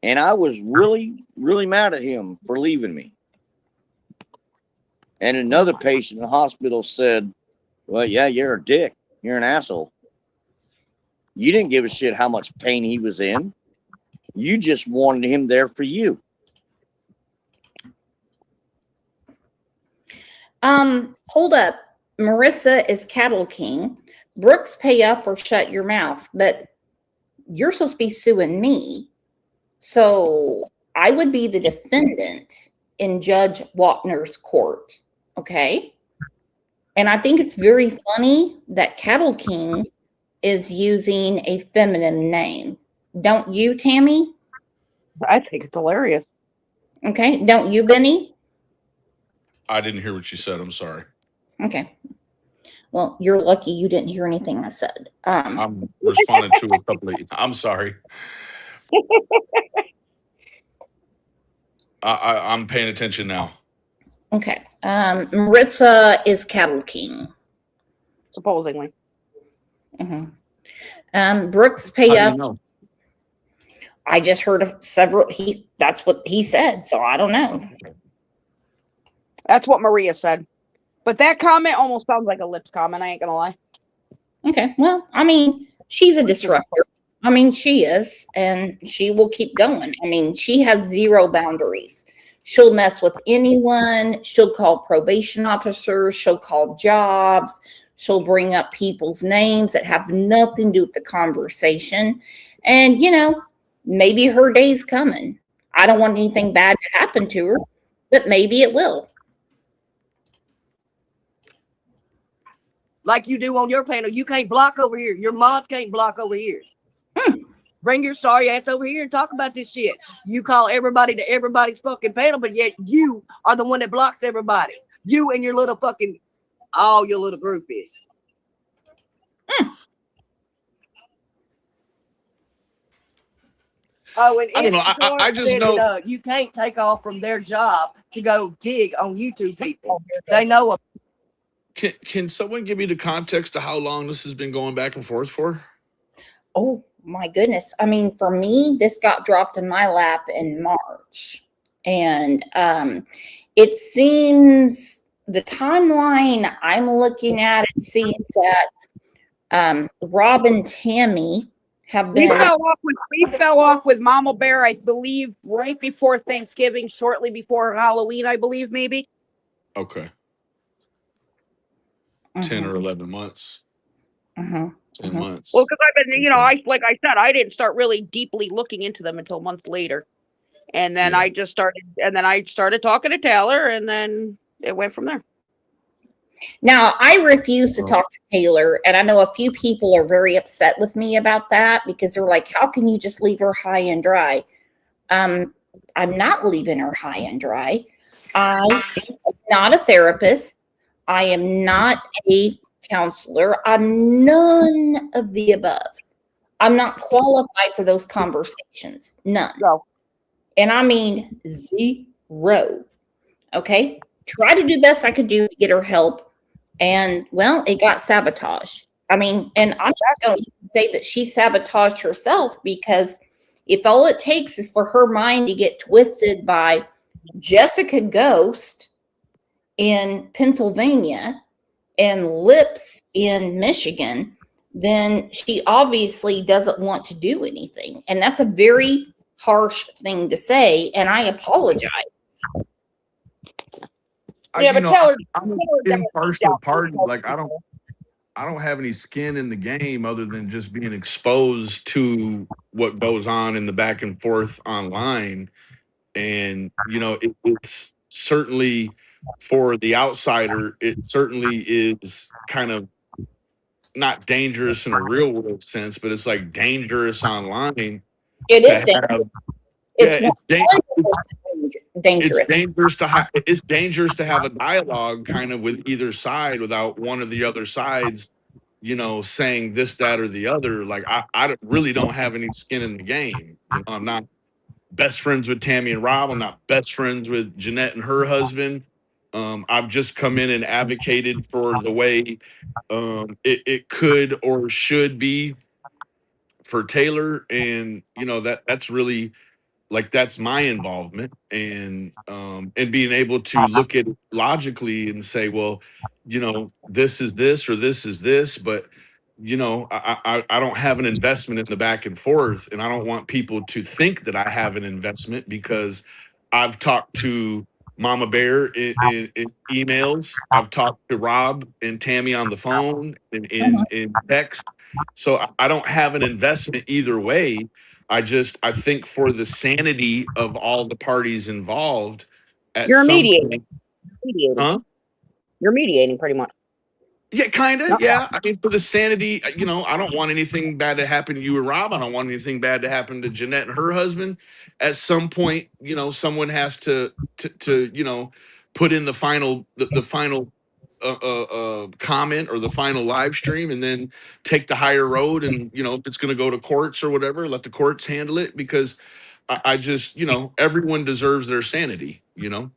And I was really, really mad at him for leaving me. And another patient in the hospital said, well, yeah, you're a dick. You're an asshole. You didn't give a shit how much pain he was in. You just wanted him there for you. Hold up. Marissa is Cattle King. Brooks, pay up or shut your mouth. But you're supposed to be suing me. So I would be the defendant in Judge Wapner's court. Okay? And I think it's very funny that Cattle King is using a feminine name. Don't you, Tammy? I think it's hilarious. Okay. Don't you, Benny? I didn't hear what you said. I'm sorry. Okay. Well, you're lucky you didn't hear anything I said. I'm responding to a couple of. I'm sorry. I'm paying attention now. Okay. Marissa is Cattle King. Supposedly. Brooks, pay How do up. you know? I just heard of several. That's what he said, so I don't know. That's what Maria said. But that comment almost sounds like a lips comment. I ain't gonna lie. Okay. Well, I mean, she's a disruptor. I mean, she is, and she will keep going. I mean, she has zero boundaries. She'll mess with anyone. She'll call probation officers. She'll call jobs. She'll bring up people's names that have nothing to do with the conversation. And, you know, maybe her day's coming. I don't want anything bad to happen to her, but maybe it will. Like you do on your panel, you can't block over here. Your mods can't block over here. Bring your sorry ass over here and talk about this shit. You call everybody to everybody's fucking panel, but yet you are the one that blocks everybody. You and your little fucking, all your little groupies. Oh, and I don't know. I just said know. that, you can't take off from their job to go dig on YouTube people. They know. Can someone give me the context to how long this has been going back and forth for? Oh my goodness. I mean, for me, this got dropped in my lap in March. And it seems the timeline I'm looking at, it seems that Rob and Tammy have We been. fell off with Mama Bear, I believe, right before Thanksgiving, shortly before Halloween, I believe, maybe. Okay. 10 or 11 months. 10 months. Well, because I've been, you know, like I said, I didn't start really deeply looking into them until months later. And then I started talking to Taylor, and then it went from there. Now, I refuse to talk to Taylor, and I know a few people are very upset with me about that because they're like, how can you just leave her high and dry? I'm not leaving her high and dry. I am not a therapist. I am not a counselor. I'm none of the above. I'm not qualified for those conversations. None. No. And I mean 0. Okay? Try to do the best I could do to get her help. And, well, it got sabotaged. I mean, and I'm not going to say that she sabotaged herself, because if all it takes is for her mind to get twisted by Jessica Ghost in Pennsylvania and Lips in Michigan, then she obviously doesn't want to do anything. And that's a very harsh thing to say, and I apologize. Yeah, but you know, Taylor, I'm an impartial party. Like, I I don't have any skin in the game other than just being exposed to what goes on in the back and forth online. And, you know, it's certainly for the outsider, it certainly is kind of not dangerous in a real world sense, but it's like dangerous online It to is dangerous. have. It's Yeah, dangerous. it's dangerous to have a dialogue kind of with either side without one of the other sides, you know, saying this, that, or the other. Like I really don't have any skin in the game. You know, I'm not best friends with Tammy and Rob. I'm not best friends with Jeanette and her husband. I've just come in and advocated for the way it could or should be for Taylor, and you know that's really like that's my involvement, and being able to look at it logically and say, well, you know, this is this or this is this, but you know, I don't have an investment in the back and forth, and I don't want people to think that I have an investment because I've talked to Mama Bear in emails, I've talked to Rob and Tammy on the phone and in text, so I don't have an investment either way. I think for the sanity of all the parties involved, at You're a some mediator. point, Mediating. huh? You're mediating pretty much. Yeah, kind of. No. Yeah. I mean, for the sanity, you know, I don't want anything bad to happen to you or Rob. I don't want anything bad to happen to Jeanette and her husband. At some point, you know, someone has to you know, put in the final comment or the final live stream, and then take the higher road. And you know, if it's going to go to courts or whatever, let the courts handle it, because I just, you know, everyone deserves their sanity. You know.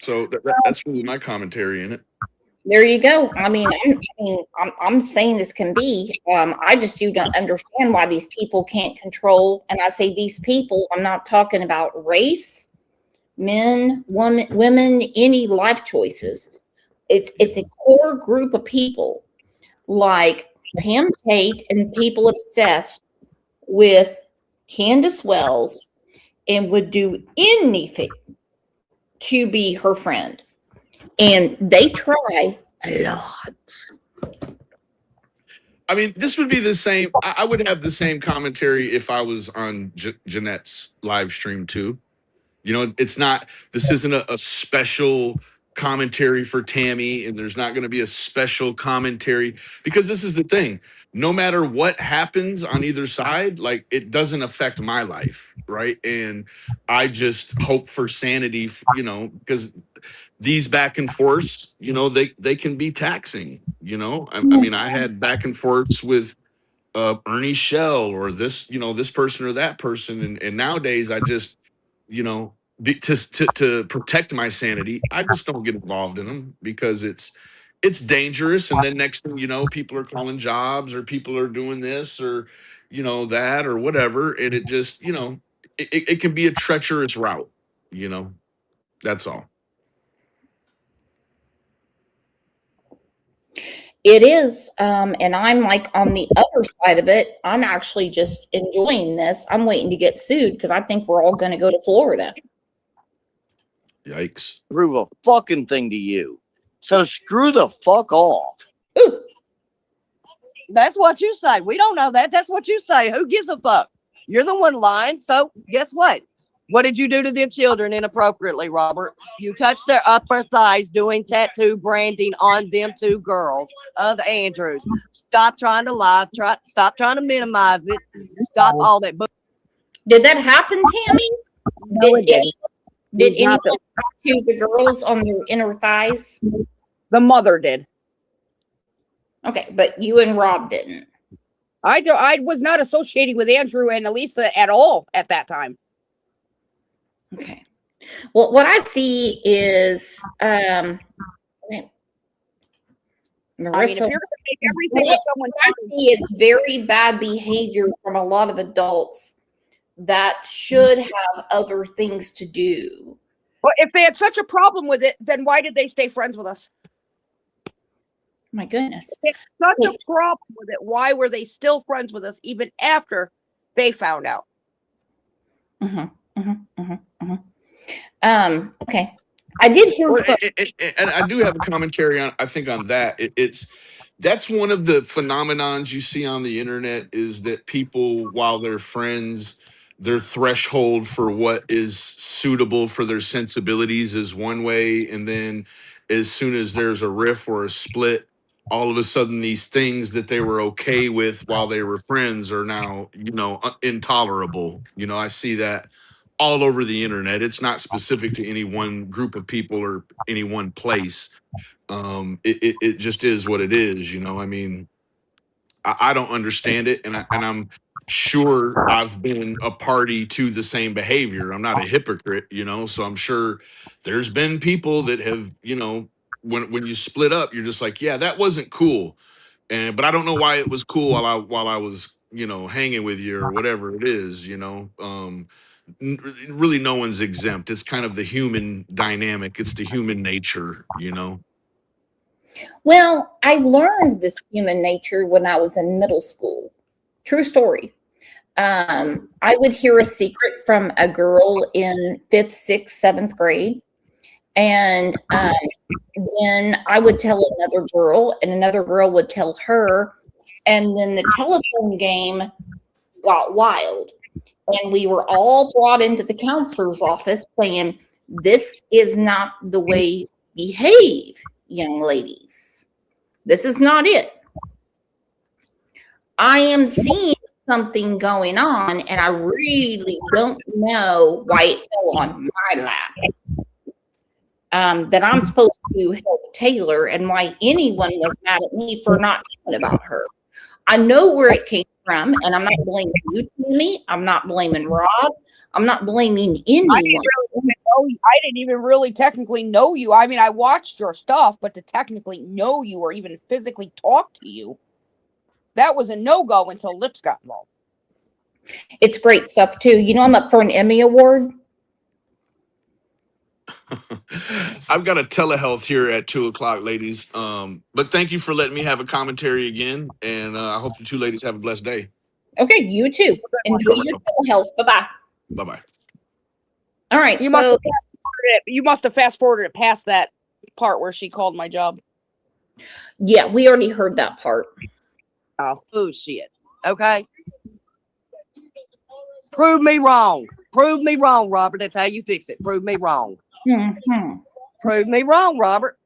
So that's really my commentary in it. There you go. I'm saying this can be. I just do not understand why these people can't control. And I say these people, I'm not talking about race, men, women, any life choices. It's a core group of people like Pam Tate and people obsessed with Candace Wells and would do anything to be her friend. And they try a lot. I mean, this would be the same. I would have the same commentary if I was on Jeanette's live stream too. You know, this isn't a special commentary for Tammy, and there's not going to be a special commentary, because this is the thing. No matter what happens on either side, like, it doesn't affect my life, right? And I just hope for sanity, you know, because these back and forths, you know, they can be taxing, you know. I mean, I had back and forths with Ernie Shell or this, you know, this person or that person, and nowadays I just, you know, to protect my sanity, I just don't get involved in them, because it's dangerous. And then next thing you know, people are calling jobs, or people are doing this, or you know, that, or whatever, and it just, you know, it can be a treacherous route, you know. That's all. It is. And I'm like on the other side of it. I'm actually just enjoying this. I'm waiting to get sued because I think we're all going to go to Florida. Yikes. Prove a fucking thing to you. So screw the fuck off. Ooh. That's what you say. We don't know that. That's what you say. Who gives a fuck? You're the one lying. So guess what? What did you do to them children inappropriately, Robert? You touched their upper thighs doing tattoo branding on them two girls, the Andrews. Stop trying to lie. Stop trying to minimize it. Stop all that. Did that happen, Tammy? No, it didn't. Did anyone talk to the girls on their inner thighs? The mother did. Okay, but you and Rob didn't. I was not associating with Andrew and Elisa at all at that time. Okay. Well, what I see is Marissa. I mean, if you're going to make everything What someone I see is very bad behavior from a lot of adults that should have other things to do. Well, if they had such a problem with it, then why did they stay friends with us? My goodness. If they had such a problem with it, why were they still friends with us even after they found out? Okay. I did hear Well, some. and I do have a commentary on. I think on that. That's one of the phenomenons you see on the internet is that people, while they're friends, their threshold for what is suitable for their sensibilities is one way, and then as soon as there's a riff or a split, all of a sudden these things that they were okay with while they were friends are now, intolerable. I see that all over the internet. It's not specific to any one group of people or any one place. It just is what it is. I mean, I don't understand it, and I'm sure I've been a party to the same behavior. I'm not a hypocrite, so I'm sure there's been people that have, when you split up, you're just like, yeah, that wasn't cool, but I don't know why it was cool while I was, hanging with you or whatever it is. Really, no one's exempt. It's kind of the human dynamic. It's the human nature. Well, I learned this human nature when I was in middle school. True story. I would hear a secret from a girl in fifth, sixth, seventh grade. And then I would tell another girl, and another girl would tell her. And then the telephone game got wild. And we were all brought into the counselor's office saying, this is not the way you behave, young ladies. This is not it. I am seeing something going on, and I really don't know why it fell on my lap. That I'm supposed to help Taylor, and why anyone was mad at me for not talking about her. I know where it came from, and I'm not blaming you, Timmy. I'm not blaming Rob. I'm not blaming anyone. I didn't even really technically know you. I mean, I watched your stuff, but to technically know you or even physically talk to you, that was a no-go until Lips got involved. It's great stuff, too. I'm up for an Emmy Award. I've got a telehealth here at 2:00, ladies. But thank you for letting me have a commentary again, and I hope you two ladies have a blessed day. Okay, you too. Enjoy your health. Bye-bye. Bye-bye. All right. You must have fast-forwarded it past that part where she called my job. Yeah, we already heard that part. Oh, shit. Okay. Prove me wrong. Prove me wrong, Robert. That's how you fix it. Prove me wrong. Mm-hmm. Prove me wrong, Robert.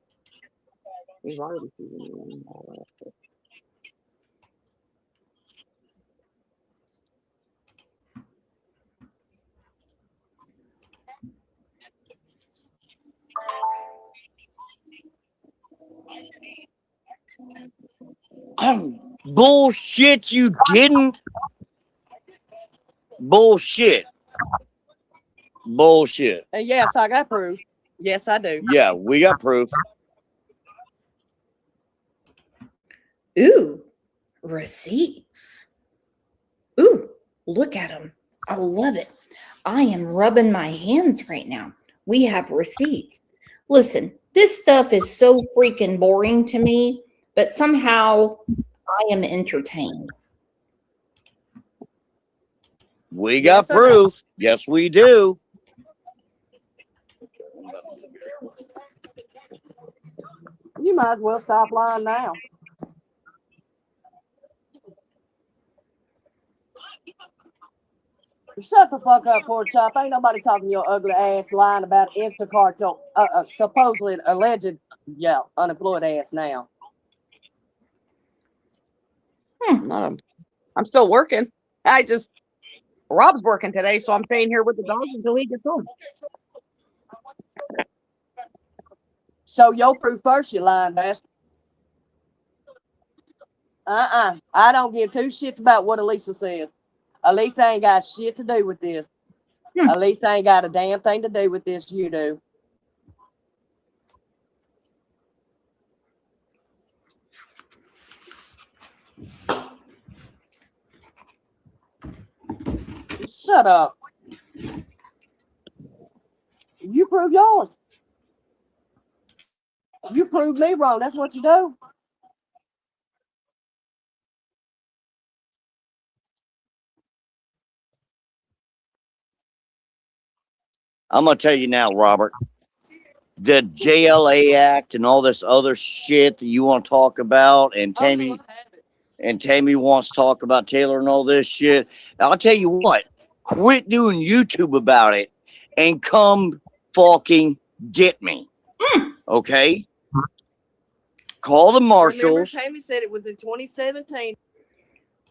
Bullshit, you didn't. Bullshit. Bullshit. Yes, I got proof. Yes, I do. Yeah, we got proof. Ooh, receipts. Ooh, look at them. I love it. I am rubbing my hands right now. We have receipts. Listen, this stuff is so freaking boring to me, but somehow I am entertained. We got proof. Yes, we do. You might as well stop lying now. Shut the fuck up, Pork Chop. Ain't nobody talking your ugly ass lying about Instacart, your supposedly alleged, unemployed ass now. I'm still working. Rob's working today, so I'm staying here with the dogs until he gets home. Show your proof first, you lying bastard. I don't give two shits about what Elisa says. Elisa ain't got shit to do with this. Elisa ain't got a damn thing to do with this. You do. Shut up. You prove yours. You prove me wrong. That's what you do. I'm going to tell you now, Robert. the JLA Act and all this other shit that you want to talk about, and Tammy wants to talk about Taylor and all this shit. I'll tell you what, quit doing YouTube about it and come fucking get me. Okay? Call the Remember, marshals. Tammy said it was in 2017.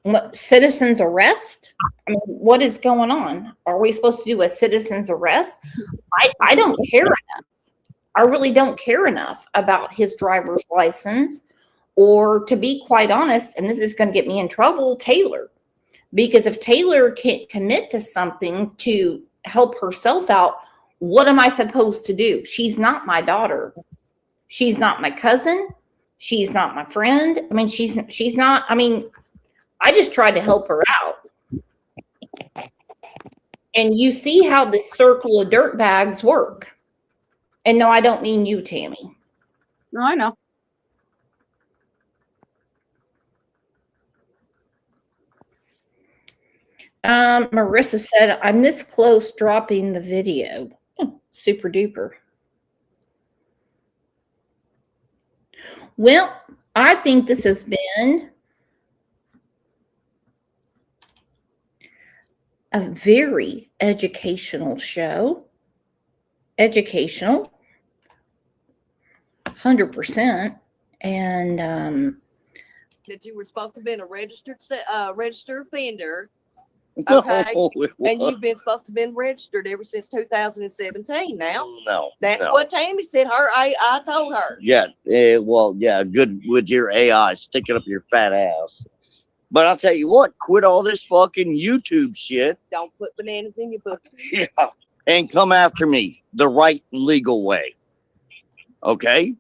What, citizen's arrest? I mean, what is going on? Are we supposed to do a citizen's arrest? I don't care enough. I really don't care enough about his driver's license, or, to be quite honest, and this is going to get me in trouble, Taylor. Because if Taylor can't commit to something to help herself out, what am I supposed to do? She's not my daughter. She's not my cousin. She's not my friend. I mean, she's not, I mean, I just tried to help her out. And you see how this circle of dirtbags work. And no, I don't mean you, Tammy. No, I know. Marissa said, I'm this close dropping the video. Super duper. Well, I think this has been a very educational show. Educational. 100%. And That you were supposed to be a registered offender. No, Okay. it And wasn't. you've been supposed to been registered ever since 2017 now. No. That's no. what Tammy said. I told her. Yeah, well, yeah, good with your AI. Stick it up your fat ass. But I'll tell you what, quit all this fucking YouTube shit. Don't put bananas in your book. Yeah. And come after me the right legal way. Okay?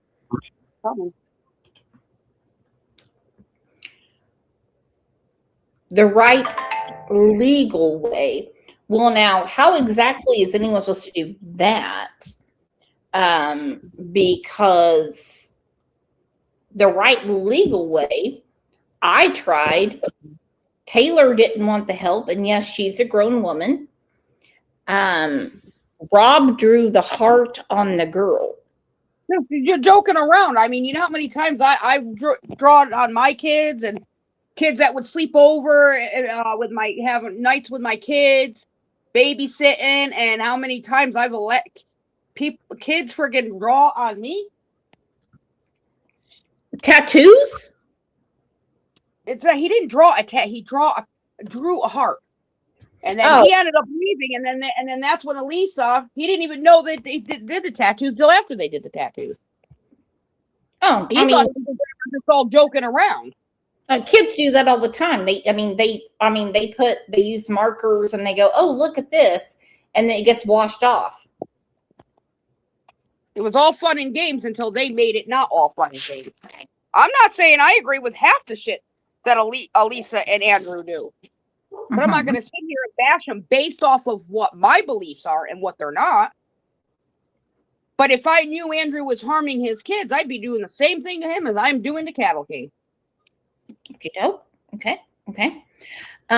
the right legal way. Well, now, how exactly is anyone supposed to do that? Because the right legal way, I tried. Taylor didn't want the help, and yes, she's a grown woman. Rob drew the heart on the girl. You're joking around. I mean, you know how many times I've drawn on my kids and kids that would sleep over with having nights with my kids, babysitting, and how many times I've let kids friggin' draw on me. Tattoos? It's he didn't draw a he drew a heart. And then he ended up leaving, and then that's when Elisa, he didn't even know that they did the tattoos till after they did the tattoos. Oh, He thought it was just all joking around. Kids do that all the time. They use markers and they go, "Oh, look at this," and then it gets washed off. It was all fun and games until they made it not all fun and games. I'm not saying I agree with half the shit that Elisa and Andrew do. But I'm not going to sit here and bash them based off of what my beliefs are and what they're not. But if I knew Andrew was harming his kids, I'd be doing the same thing to him as I'm doing to Cattle King. Okay.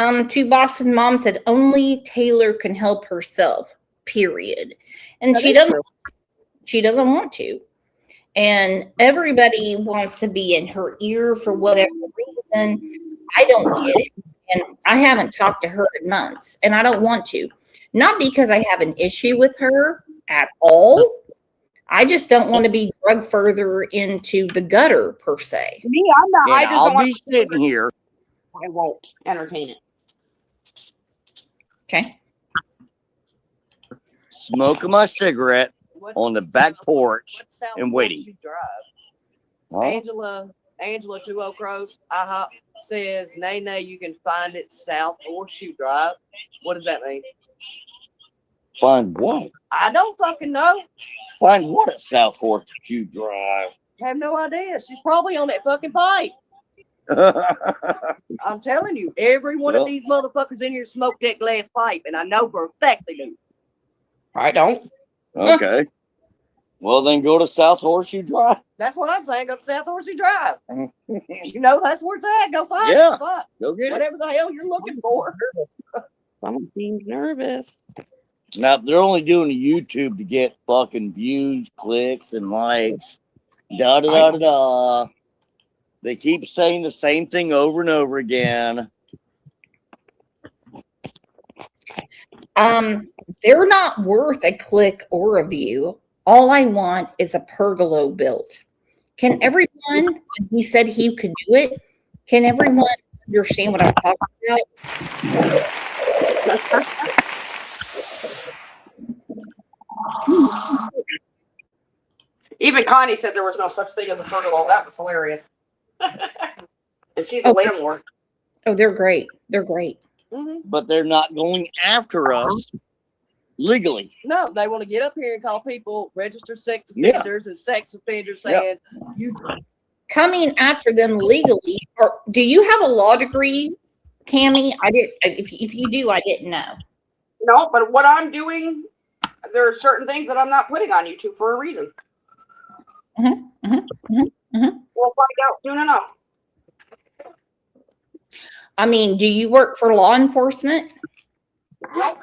To Boston Mom said, only Taylor can help herself, period. And she doesn't want to. And everybody wants to be in her ear for whatever reason. I don't get it. And I haven't talked to her in months, and I don't want to. Not because I have an issue with her at all. I just don't want to be drugged further into the gutter, per se. Me, I'm not. Yeah, I just I'll don't be sitting here. I won't entertain it. Okay. Smoking my cigarette on the back porch What South and waiting. Fork you drive? Huh? Angela 2 Oak Crows, IHOP says, Nay, you can find it South Horseshoe Drive. What does that mean? Find what? I don't fucking know. Find what at South Horseshoe Drive? Have no idea. She's probably on that fucking pipe. I'm telling you, every one of these motherfuckers in here smoked that glass pipe, and I know for a fact they do. I don't. Okay. Well, then go to South Horseshoe Drive. That's what I'm saying. Go to South Horseshoe Drive. You know that's where it's at. Go find Yeah. it. Fuck. Go get it. Whatever the hell you're looking for. Someone seems nervous. Now they're only doing the YouTube to get fucking views, clicks, and likes. Da da da da da. They keep saying the same thing over and over again. They're not worth a click or a view. All I want is a pergola built. Can everyone, he said he could do it, can everyone understand what I'm talking about? Even Connie said there was no such thing as a pergola. That was hilarious. And she's a landlord. Oh, they're great. They're great. But they're not going after us legally. No, they want to get up here and call people registered sex Yeah. offenders and sex offenders saying you. Coming after them legally, or do you have a law degree, Tammy? I did. If you do, I didn't know. No, but what I'm doing, there are certain things that I'm not putting on YouTube for a reason. We'll find out soon enough. I mean, do you work for law enforcement? Nope.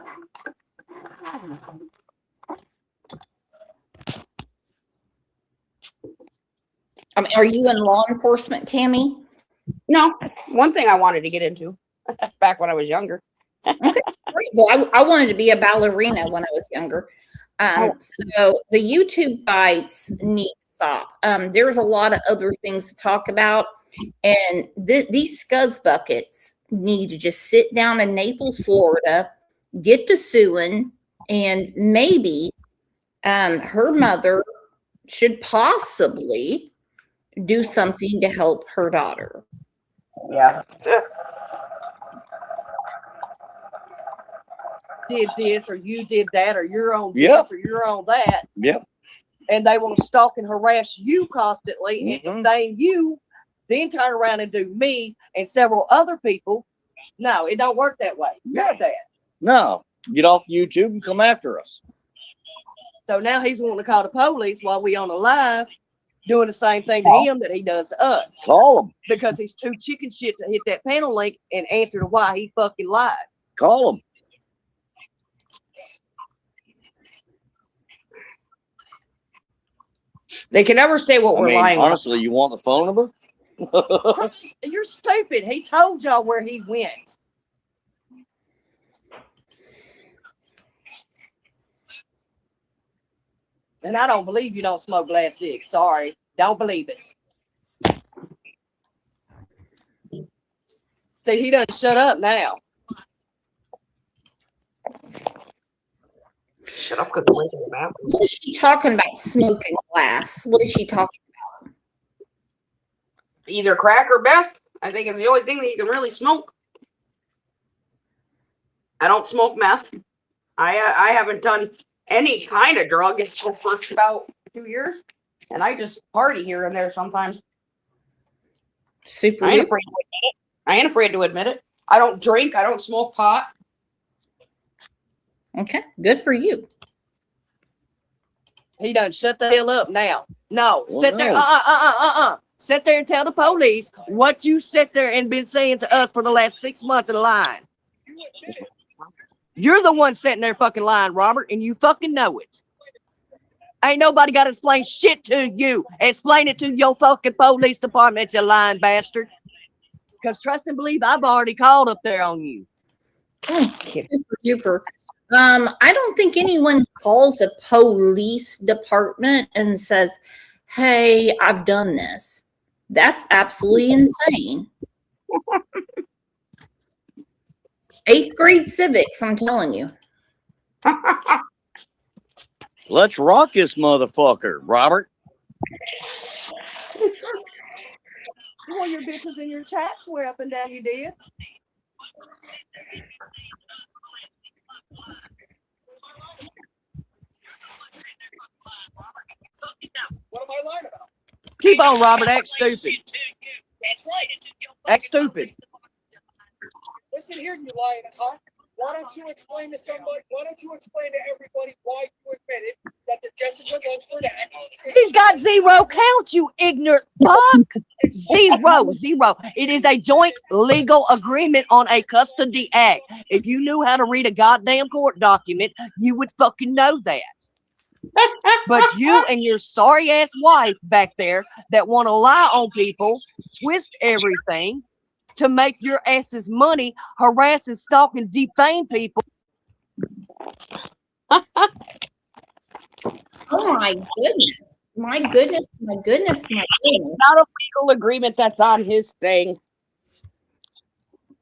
I mean, are you in law enforcement, Tammy? No, one thing I wanted to get into back when I was younger. Okay, great. Well, I wanted to be a ballerina when I was younger. So the YouTube fights need to stop. There's a lot of other things to talk about, and these scuzz buckets need to just sit down in Naples, Florida, get to suing, and maybe her mother should possibly do something to help her daughter. Yeah. Did this or you did that or you're on this Yep. or you're on that, Yep. and they want to stalk and harass you constantly and defame you, then turn around and do me and several other people. No, it don't work that way. None of that. No. Get off YouTube and come after us. So now he's wanting to call the police while we on the live, doing the same thing to him that he does to us, Call them. because he's too chicken shit to hit that panel link and answer to why he fucking lied. Call them. They can never say what we're lying on. honestly, you want the phone number? You're stupid. He told y'all where he went. And I don't believe you don't smoke glass dick. Sorry. Don't believe it. See, he doesn't shut up now. Shut up, because the mouth. What is she talking about? Smoking glass. What is she talking about? Either crack or meth. I think it's the only thing that you can really smoke. I don't smoke meth. I haven't done any kind of drug until first about 2 years, and I just party here and there sometimes. Super. I ain't afraid to admit it. I ain't afraid to admit it. I don't drink. I don't smoke pot. Okay, good for you. He done shut the hell up now. No, Well, sit there. no. Sit there and tell the police what you sit there and been saying to us for the last 6 months in line. You're the one sitting there fucking lying, Robert, and you fucking know it. Ain't nobody got to explain shit to you. Explain it to your fucking police department, you lying bastard. Because trust and believe, I've already called up there on you. Super. I don't think anyone calls a police department and says, "Hey, I've done this." That's absolutely insane. 8th grade civics, I'm telling you. Let's rock this motherfucker, Robert. Well, your bitches in your chat swear up and down you did. What am I lying about? Keep on, Robert. Act stupid. That's right. Act stupid. Listen here, you lying cock. Why don't you explain to somebody? Why don't you explain to everybody why you admitted that the Jessica Lunsford Act? He's got zero count, you ignorant fuck. Zero. It is a joint legal agreement on a custody act. If you knew how to read a goddamn court document, you would fucking know that. But you and your sorry ass wife back there that want to lie on people, twist everything to make your asses money, harass and stalk and defame people. Oh my goodness. My goodness, my goodness, my It's goodness. not a legal agreement that's on his thing.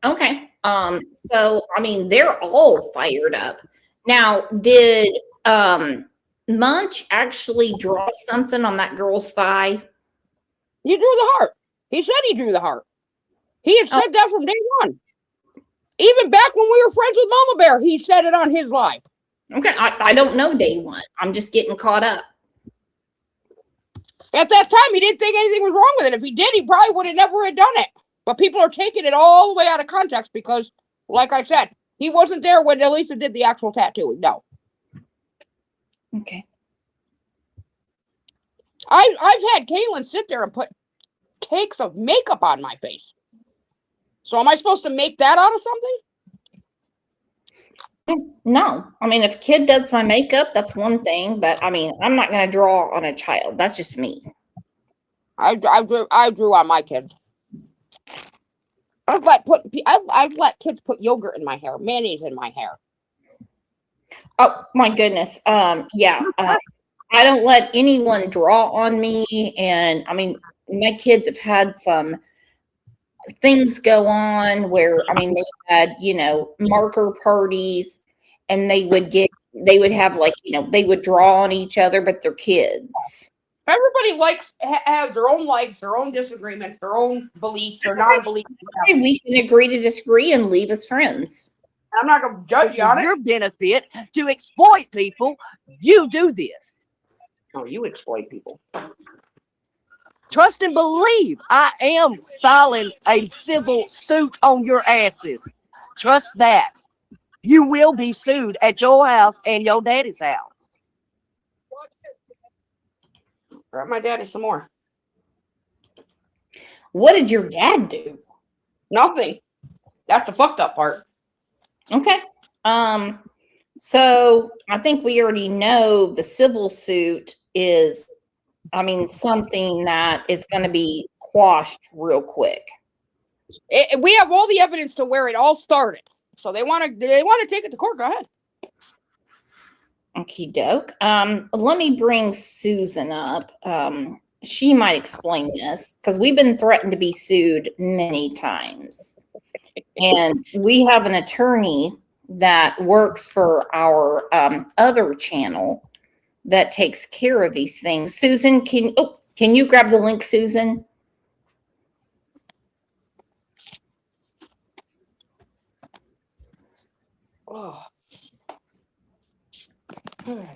Okay. So I mean they're all fired up. Now, did Munch actually draw something on that girl's thigh? He drew the heart. He said he drew the heart. He had said that from day one. Even back when we were friends with Mama Bear, he said it on his live. Okay, I don't know day one. I'm just getting caught up. At that time, he didn't think anything was wrong with it. If he did, he probably would have never had done it. But people are taking it all the way out of context because, like I said, he wasn't there when Elisa did the actual tattooing. No. Okay. I've had Kaylin sit there and put cakes of makeup on my face. So am I supposed to make that out of something? No. I mean, if a kid does my makeup, that's one thing. But I mean, I'm not going to draw on a child. That's just me. I drew on my kids. I've let kids put yogurt in my hair, mayonnaise in my hair. Oh my goodness. Yeah. I don't let anyone draw on me. And I mean, my kids have had some things go on where, I mean, they had, marker parties and they would have like, they would draw on each other, but they're kids. Everybody has their own likes, their own disagreements, their own beliefs, their non-beliefs. We can agree to disagree and leave as friends. I'm not going to judge you on it. Your benefit to exploit people, you do this. Oh, you exploit people. Trust and believe I am filing a civil suit on your asses. Trust that. You will be sued at your house and your daddy's house. Grab my daddy some more. What did your dad do? Nothing. That's the fucked up part. Okay. So I think we already know the civil suit is, something that is going to be quashed real quick. We have all the evidence to where it all started. So they want to take it to court. Go ahead. Okie doke. Let me bring Susan up. She might explain this because we've been threatened to be sued many times. And we have an attorney that works for our other channel that takes care of these things. Susan, can you grab the link, Susan? Oh. Man,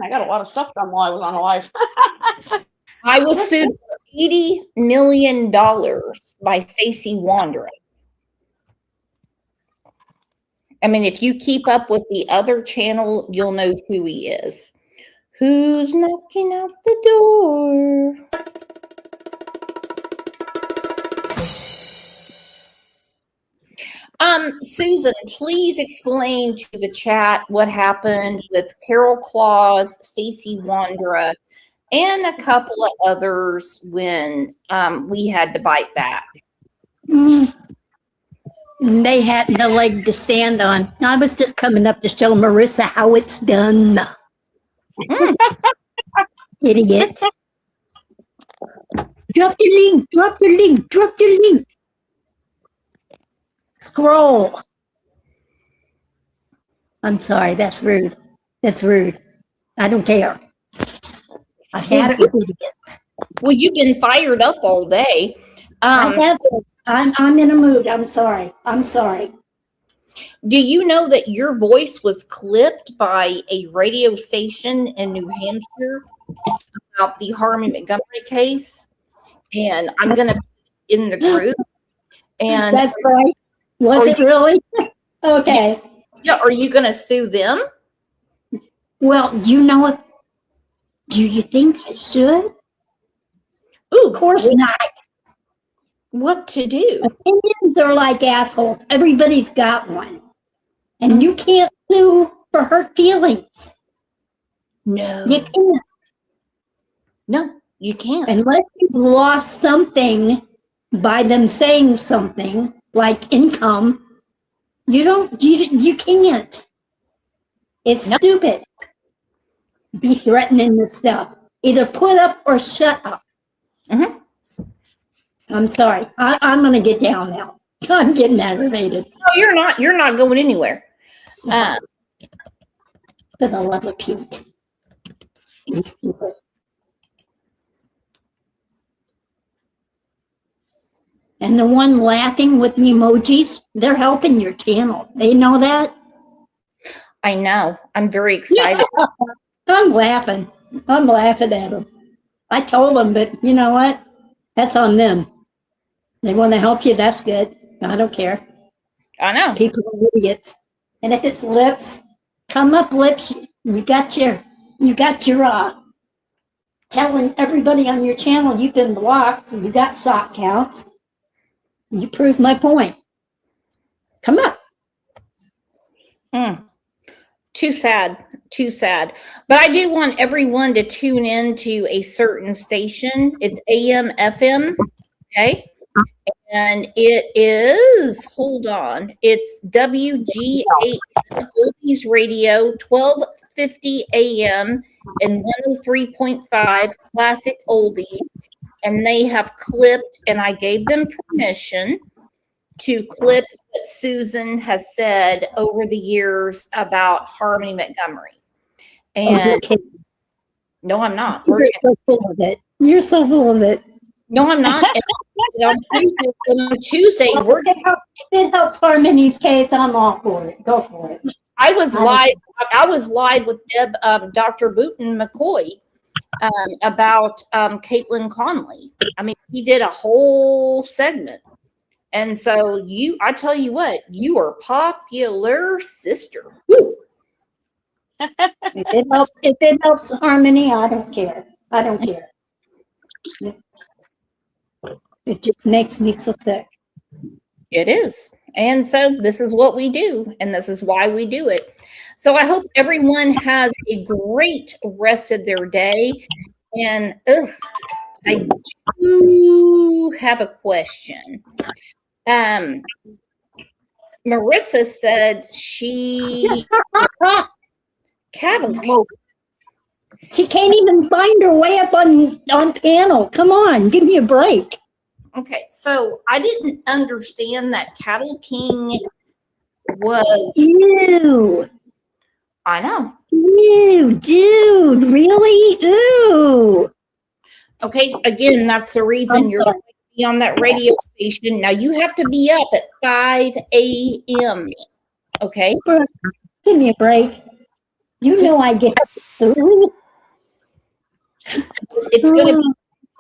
I got a lot of stuff done while I was on the live. I was sued for $80 million by Stacey Wandera. I mean, if you keep up with the other channel, you'll know who he is. Who's knocking at the door? Susan, please explain to the chat what happened with Carol Claus, Stacey Wandera, and a couple of others when we had to bite back. They had no leg to stand on. I was just coming up to show Marissa how it's done. Idiot. Drop the link, drop the link, drop the link. Scroll. I'm sorry, that's rude. That's rude. I don't care. I've had it with idiots. Well, you've been fired up all day. I have it. I'm in a mood. I'm sorry. I'm sorry. Do you know that your voice was clipped by a radio station in New Hampshire about the Harmon Montgomery case? And I'm going to put it in the group. And that's right. Was it really? Okay. Yeah, are you going to sue them? Well, you know what? Do you think I should? Ooh, Of course not. what to do? Opinions are like assholes. Everybody's got one. And you can't sue for hurt feelings. No. You can't. No, you can't. Unless you've lost something by them saying something, like income, you can't. It's stupid. Be threatening this stuff. Either put up or shut up. Mhm. I'm sorry. I'm going to get down now. I'm getting aggravated. No, you're not. You're not going anywhere. For the love of Pete. These people. And the one laughing with the emojis, they're helping your channel. They know that? I know. I'm very excited. Yeah, I'm laughing. I'm laughing at them. I told them, but you know what? That's on them. They want to help you, that's good. I don't care. I know. People are idiots. And if it's lips, come up lips. You got your telling everybody on your channel you've been blocked, you got sock counts. You proved my point. Come up. Too sad. Too sad. But I do want everyone to tune in to a certain station. It's AM, FM. Okay. And it is, hold on, it's WGAN Oldies Radio, 1250 AM and 103.5 Classic Oldies. And they have clipped, and I gave them permission to clip what Susan has said over the years about Harmony Montgomery. And no, I'm not. You're so full of it. You're so full of it. No, I'm not. And on Tuesday, we're if it helps Harmony's case, I'm all for it. Go for it. I was live with Dr. Booten McCoy about Caitlin Conley. I mean, he did a whole segment. And so I tell you what, you are popular, sister. Woo. If it helps Harmony, I don't care. I don't care. It just makes me so sick. It is. And so this is what we do, and this is why we do it. So I hope everyone has a great rest of their day. And I do have a question. Marissa said she cattle. She can't even find her way up on panel. Come on, give me a break. Okay, so I didn't understand that Cattle King was. Ew. I know. Ew, dude, really? Ew. Okay, again, that's the reason you're going to be on that radio station. Now you have to be up at 5 a.m. Okay? Give me a break. You know I get through. It's going to be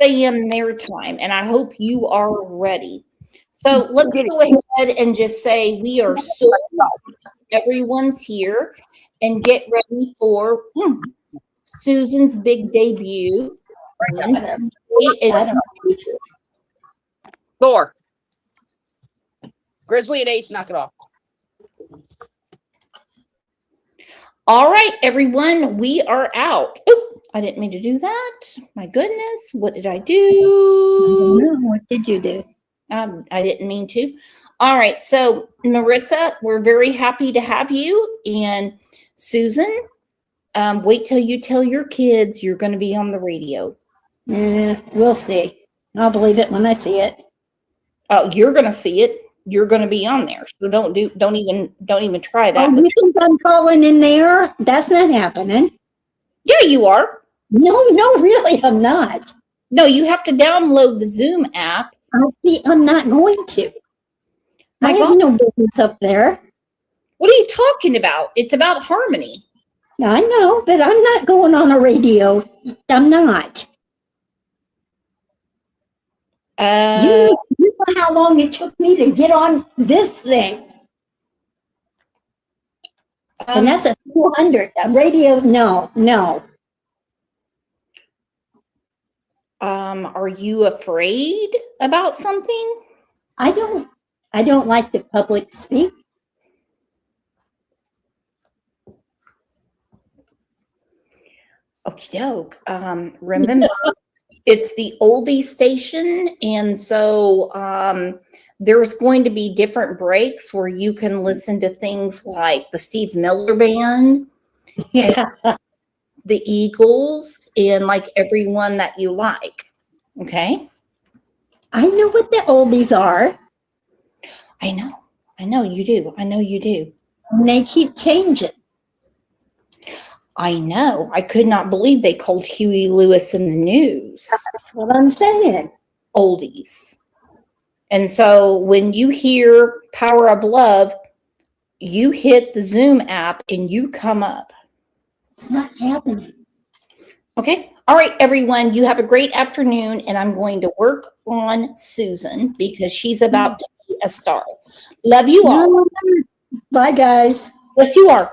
6 a.m. their time, and I hope you are ready. So let's go ahead and just say we are so everyone's here and get ready for Susan's big debut. Thor. Grizzly and Ace, knock it off. All right, everyone, we are out. Oop, I didn't mean to do that. My goodness, what did I do? What did you do? I didn't mean to. All right, so Marissa, we're very happy to have you. And Susan, wait till you tell your kids you're going to be on the radio. We'll see. I'll believe it when I see it. Oh, you're going to see it. You're going to be on there. So don't even try that. Oh, you think I'm calling in there? That's not happening. Yeah, you are. No, really, I'm not. No, you have to download the Zoom app. I'm not going to. I have no business up there. What are you talking about? It's about Harmony. I know, but I'm not going on a radio. I'm not. You know how long it took me to get on this thing. And that's a 200. A radio, no. Are you afraid about something? I don't like to public speak. Okie doke. Remember, it's the oldie station, and so there's going to be different breaks where you can listen to things like the Steve Miller Band, Yeah. the Eagles, and like everyone that you like. Okay? I know what the oldies are, I know you do. I know you do. and they keep changing. I know. I could not believe they called Huey Lewis in the News That's what I'm saying. oldies. And so when you hear Power of Love, you hit the Zoom app and you come up. It's not happening. Okay. All right, everyone. You have a great afternoon, and I'm going to work on Susan because she's about to be a star. Love you all. Bye, guys. Yes, you are.